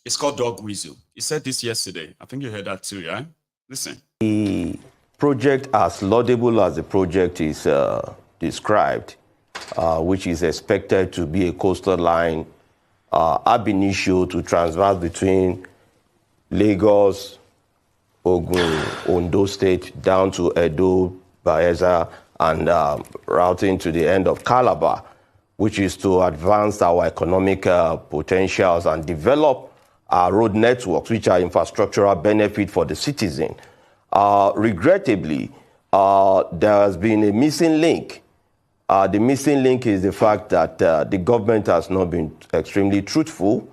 It's called dog whistle. He said this yesterday. I think you heard that too, yeah? Listen. The project, as laudable as the project is described, which is expected to be a coastal line ab initio to transverse between Lagos, Ogun, Ondo State, down to Edo, Bayelsa, and routing to the end of Calabar, which is to advance our economic potentials and develop our road networks, which are infrastructural benefit for the citizen. Regrettably, there has been a missing link. The missing link is the fact that the government has not been extremely truthful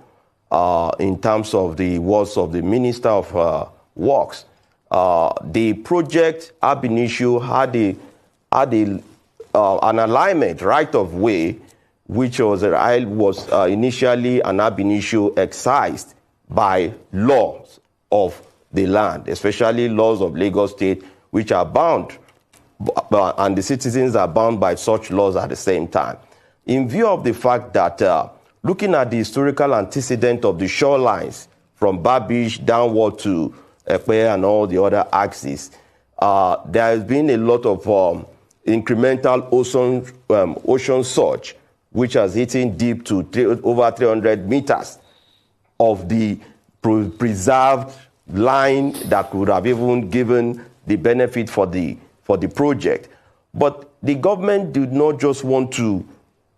in terms of the words of the Minister of Works. The project ab initio had an alignment right of way, which was initially an ab initio excised by laws of the land, especially laws of Lagos State, which are bound, and the citizens are bound by such laws at the same time. In view of the fact that, looking at the historical antecedent of the shorelines from Babish downward to Epe and all the other axes, there has been a lot of incremental ocean surge, which has hit deep to over 300 meters of the preserved line that could have even given the benefit for the project. But the government did not just want to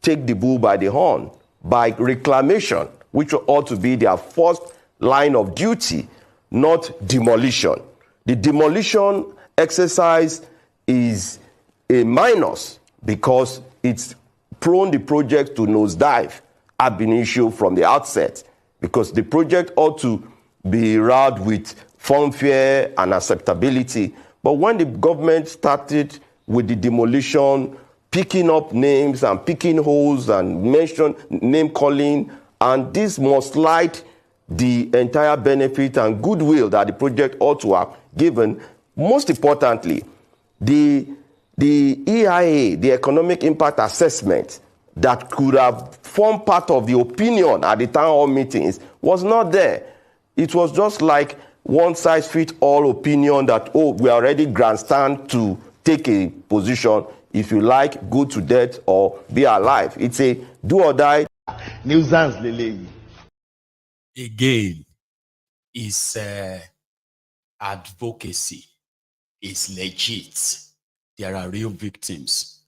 take the bull by the horn by reclamation, which ought to be their first line of duty, not demolition. The demolition exercise is a minus because it's prone the project to nosedive ab initio from the outset, because the project ought to be ruled with fanfare and acceptability. But when the government started with the demolition, picking up names and picking holes and name calling, and this must slight the entire benefit and goodwill that the project ought to have given. Most importantly, the EIA, the Economic Impact Assessment, that could have formed part of the opinion at the town hall meetings was not there. It was just like one-size-fits-all opinion that, oh, we are already grandstand to take a position. If you like, go to death or be alive. It's a do or die. Nuisance, Lele. Again, is advocacy. Is legit. There are real victims.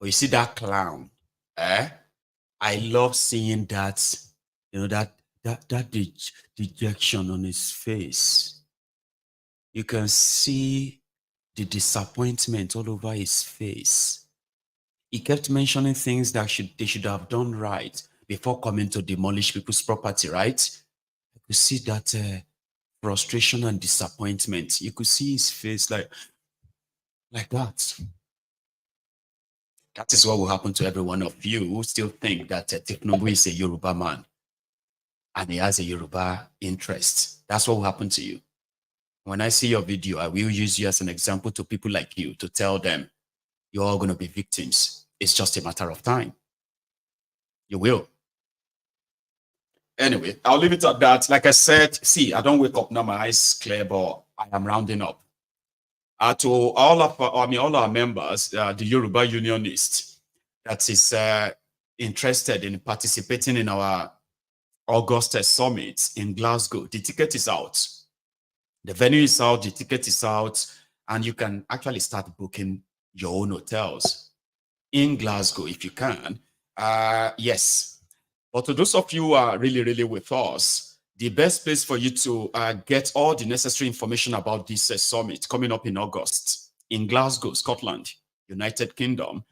But you see that clown, I love seeing that, that dejection on his face. You can see the disappointment all over his face. He kept mentioning things that they should have done right before coming to demolish people's property, right? You could see that frustration and disappointment. You could see his face like that. That is what will happen to every one of you who still think that Thiefnubu is a Yoruba man and he has a Yoruba interest. That's what will happen to you. When I see your video, I will use you as an example to people like you to tell them you're all going to be victims. It's just a matter of time. You will. Anyway, I'll leave it at that. Like I said, see, I don't wake up now, my eyes clear, but I am rounding up. To all our members, the Yoruba Unionists that is interested in participating in our August summit in Glasgow, the ticket is out. The venue is out, the ticket is out, and you can actually start booking your own hotels in Glasgow if you can. Yes. But to those of you who are really, really with us, the best place for you to get all the necessary information about this summit coming up in August in Glasgow, Scotland, United Kingdom,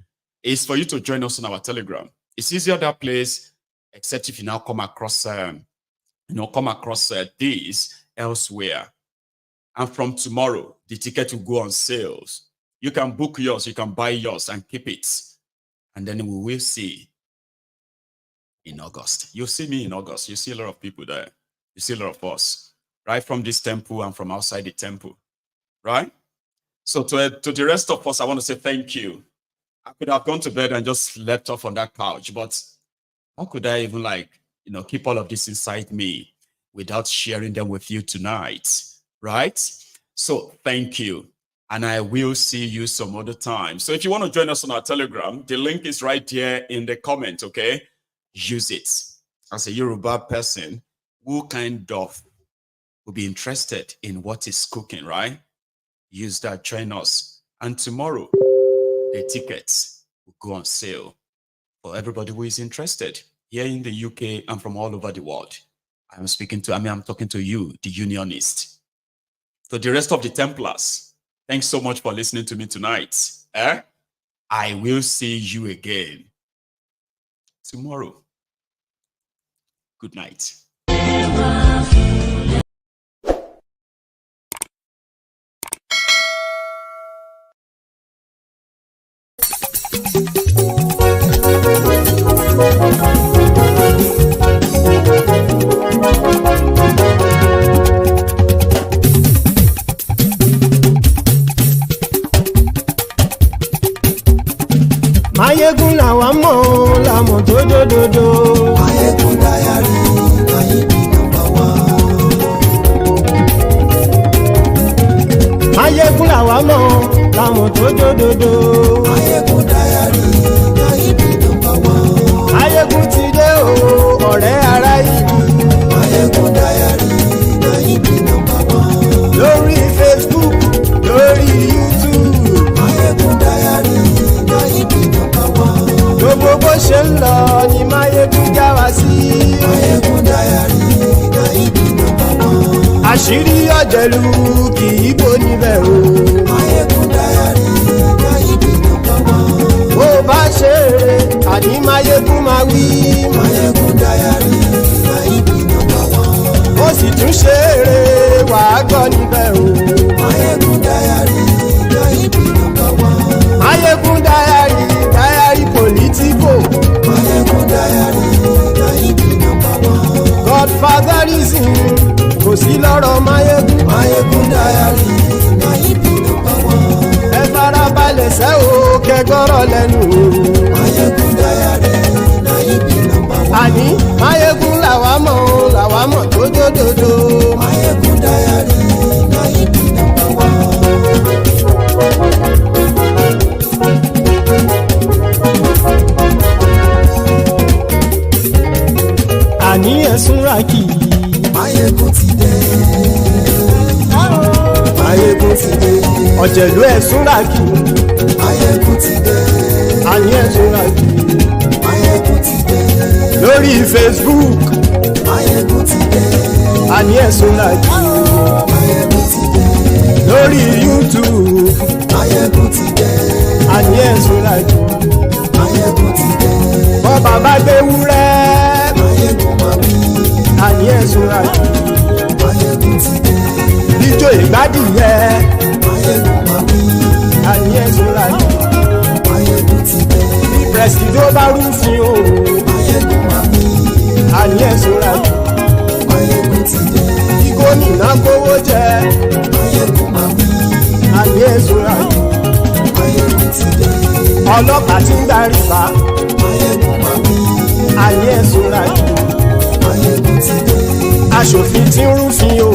is for you to join us on our Telegram. It's easier that place, except if you now come across, this elsewhere. And from tomorrow, the ticket will go on sales. You can book yours, you can buy yours and keep it. And then we will see in August. You'll see me in August. You see a lot of people there. You see a lot of us, right from this temple and from outside the temple, right? So to the rest of us, I want to say thank you. I could have gone to bed and just slept off on that couch, but how could I even keep all of this inside me without sharing them with you tonight, right? So thank you. And I will see you some other time. So if you want to join us on our Telegram, the link is right here in the comment, okay? Use it. As a Yoruba person, who kind of will be interested in what is cooking, right? Use that, join us. And tomorrow, the tickets will go on sale for everybody who is interested here in the UK and from all over the world. I'm talking to you, the Unionist. So the rest of the Templars, thanks so much for listening to me tonight. I will see you again tomorrow. Good night. Maiyegun làwa mọ̀ làmọ̀ tó dòdòdò. Maiyegun Diary, Maiyegun #1. Maiyegun làwa mọ̀ làmọ̀ tó dòdòdò. Maiyegun Diary, Maiyegun #1. Maiyegun ti dé o ọ̀rẹ́ ará ìlú. Maiyegun Diary, Maiyegun #1. Lórí Facebook, lórí YouTube. Maiyegun Diary, Maiyegun #1. Gbogbo bó ṣe ń lọ ni Maiyegun já wa sí. Maiyegun Diary, Maiyegun #1. Àṣírí ọ̀jẹ̀lú kì í bò níbẹ̀ o. Maiyegun Diary, Maiyegun #1. Bó bá ṣe eré àní Maiyegun máa wí. Maiyegun Diary, Maiyegun #1. Ó sì tún ṣe eré wàá gbọ́ níbẹ̀ o. Maiyegun Diary, Maiyegun #1. Maiyegun Diary, Diary Politico. Maiyegun Diary, Maiyegun #1. Godfatherism kò sí lọ́rọ̀ Maiyegun. Maiyegun Diary, Maiyegun #1. Ẹ farabalẹ̀ sẹ́ o kẹgọ́rọ̀ lẹ́nu o. Maiyegun Diary, Maiyegun #1. Àní Maiyegun làwa mọ̀ tó dòdòdò. Maiyegun Diary, Maiyegun #1. Àní ẹ̀sùn ràkì. Maiyegun ti dé. Maiyegun ti dé. Ọ̀jẹ̀lú ẹ̀sùn ràkì. Maiyegun ti dé. Àní ẹ̀sùn ràkì. Maiyegun ti dé. Lórí Facebook. Maiyegun ti dé. Àní ẹ̀sùn ràkì. Maiyegun ti dé. Lórí YouTube. Maiyegun ti dé. Àní ẹ̀sùn ràkì. Maiyegun ti dé. Bọ́ bàbá gbé wúrẹ́. Maiyegun máa wí. Àní ẹ̀sùn ràkì. Maiyegun ti dé. Ijó ìgbádìyẹ. Maiyegun máa wí. Àní ẹ̀sùn ràkì. Maiyegun ti dé. Bí pẹ̀sìdó bá rúfin o. Maiyegun máa wí. Àní ẹ̀sùn ràkì. Maiyegun ti dé. Bí gómìnà kówó jẹ. Maiyegun máa wí. Àní ẹ̀sùn ràkì. Maiyegun ti dé. Ọlọ́pàá ti ń darí bá. Maiyegun máa wí. Àní ẹ̀sùn ràkì. Maiyegun ti dé. Aṣòfin ti ń rúfin o.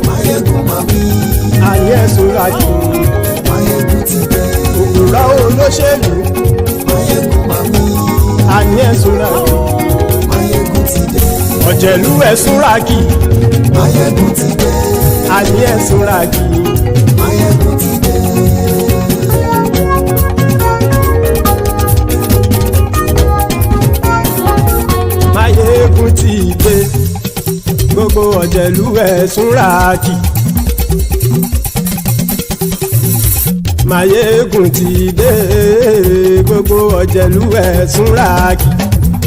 Maiyegun máa wí. Àní ẹ̀sùn ràkì. Maiyegun ti dé. Òpùrọ́ olóṣèlú. Maiyegun máa wí. Àní ẹ̀sùn ràkì. Maiyegun ti dé. Ọ̀jẹ̀lú ẹ̀sùn ràkì. Maiyegun ti dé. Àní ẹ̀sùn ràkì. Maiyegun ti dé. Maiyegun ti dé. Gbogbo ọ̀jẹ̀lú ẹ̀sùn ràkì. Maiyegun ti dé. Gbogbo ọ̀jẹ̀lú ẹ̀sùn ràkì.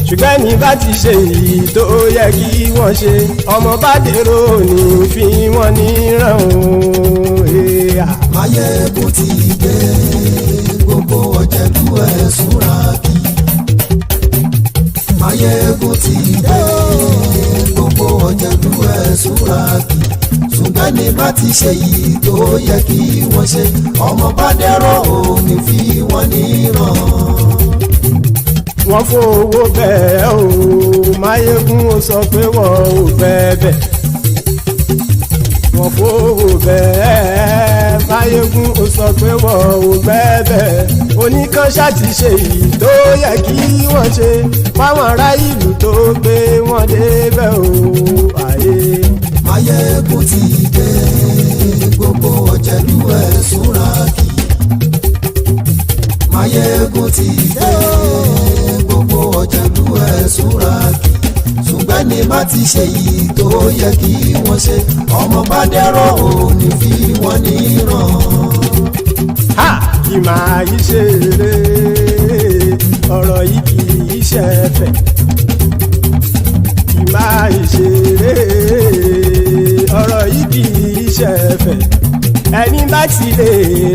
Ṣùgbọ́n ní bá ti ṣe èyí tó yẹ kí wọ́n ṣe, ọmọ bá dèrò ní fi wọ́n níran o. Maiyegun ti dé. Gbogbo ọ̀jẹ̀lú ẹ̀sùn ràkì. Maiyegun ti dé. Gbogbo ọ̀jẹ̀lú ẹ̀sùn ràkì. ṣùgbọ́n ní bá ti ṣe yìí tó yẹ kí wọ́n ṣe ọmọ bá dẹ́rọ̀ ò ní fi wọ́n níran. wọ́n fowó bẹ́ẹ̀ o Maiyegun ó sọ pé wọ́n ò fẹ́ bẹ́ẹ̀. wọ́n fowó bẹ́ẹ̀ Maiyegun ó sọ pé wọ́n ò fẹ́ bẹ́ẹ̀. oníkanṣá ti ṣe yìí tó yẹ kí wọ́n ṣe fáwọn ará ìlú tó gbé wọn débẹ̀ o. Maiyegun ti dé gbogbo ọ̀jẹ̀lú ẹ̀ súnra kì. Maiyegun ti dé gbogbo ọ̀jẹ̀lú ẹ̀ súnra kì. ṣùgbọ́n ní má ti ṣe yìí tó yẹ kí wọ́n ṣe ọmọ bá dẹ́rọ̀ ò ní fi wọ́n níran. kì máa yí ṣe eré ọ̀rọ̀ yìí kì í ṣe ẹ̀fẹ̀. kì máa yí ṣe eré ọ̀rọ̀ yìí kì í ṣe ẹ̀fẹ̀. ẹni bá ti lè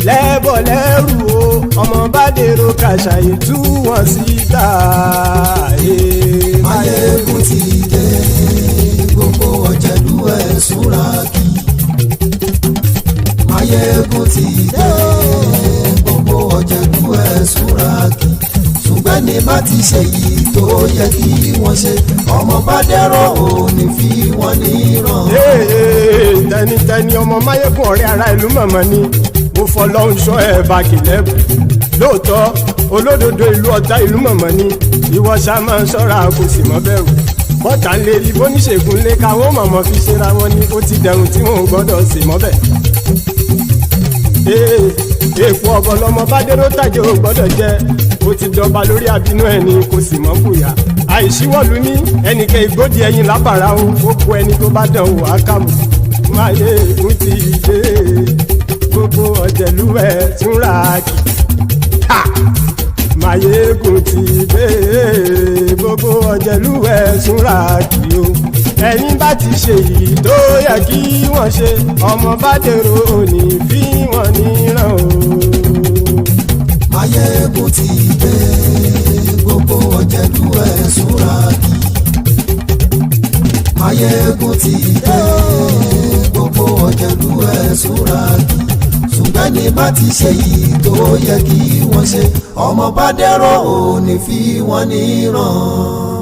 lẹ́bọ̀ lẹ́rù o ọmọ bá dèrò kàṣàyè tú wọn síta. Maiyegun ti dé gbogbo ọ̀jẹ̀lú ẹ̀ súnra kì. Maiyegun ti dé gbogbo ọ̀jẹ̀lú ẹ̀ súnra kì. ṣùgbọ́n ní bá ti ṣe yìí tó yẹ kí wọ́n ṣe ọmọ bá dẹ́rọ̀ ò ní fi wọ́n níran. tẹnitẹni ọmọ Maiyegun ọ̀rẹ́ ara ìlú mọ̀mọ́ ni mo fọlọ́hún ṣọ́ ẹ̀ bá kìlẹ́bù. lóòótọ́ olódodo ìlú ọ̀tá ìlú mọ̀mọ́ ni ìwọ ṣá máa ń ṣọ́ra kò sì mọ́ bẹ̀rù. bọ́tà ń lè rí bóníṣègùn lé káwọn mọ̀mọ́ fi ṣera wọn ni ó ti dẹrùn tí wọn ò gbọ́dọ̀ sì mọ́ bẹ̀. èèpo ọ̀bọ lọmọ bá dérò tàjẹ́ ò gbọ́dọ̀ jẹ́ ó ti dọba lórí àbínú ẹni kò sì mọ́ fòyà. àìsíwọ́lu ní ẹnìkẹ́ ìgbódì ẹyin lábàrá o ó kó ẹni tó bá dán o àkàmù. Maiyegun ti dé gbogbo ọ̀jẹ̀lú ẹ̀ túnra kì. Maiyegun ti dé gbogbo ọ̀jẹ̀lú ẹ̀ túnra kì o. ẹni bá ti ṣe yìí tó yẹ kí wọ́n ṣe ọmọ bá dèrò òní fi wọ́n níran o. Maiyegun ti dé gbogbo ọ̀jẹ̀lú ẹ̀ súnra kì. Maiyegun ti dé gbogbo ọ̀jẹ̀lú ẹ̀ súnra kì. ṣùgbọ́n ní bá ti ṣe yìí tó yẹ kí wọ́n ṣe ọmọ bá dẹ́rọ̀ ò ní fi wọ́n níran.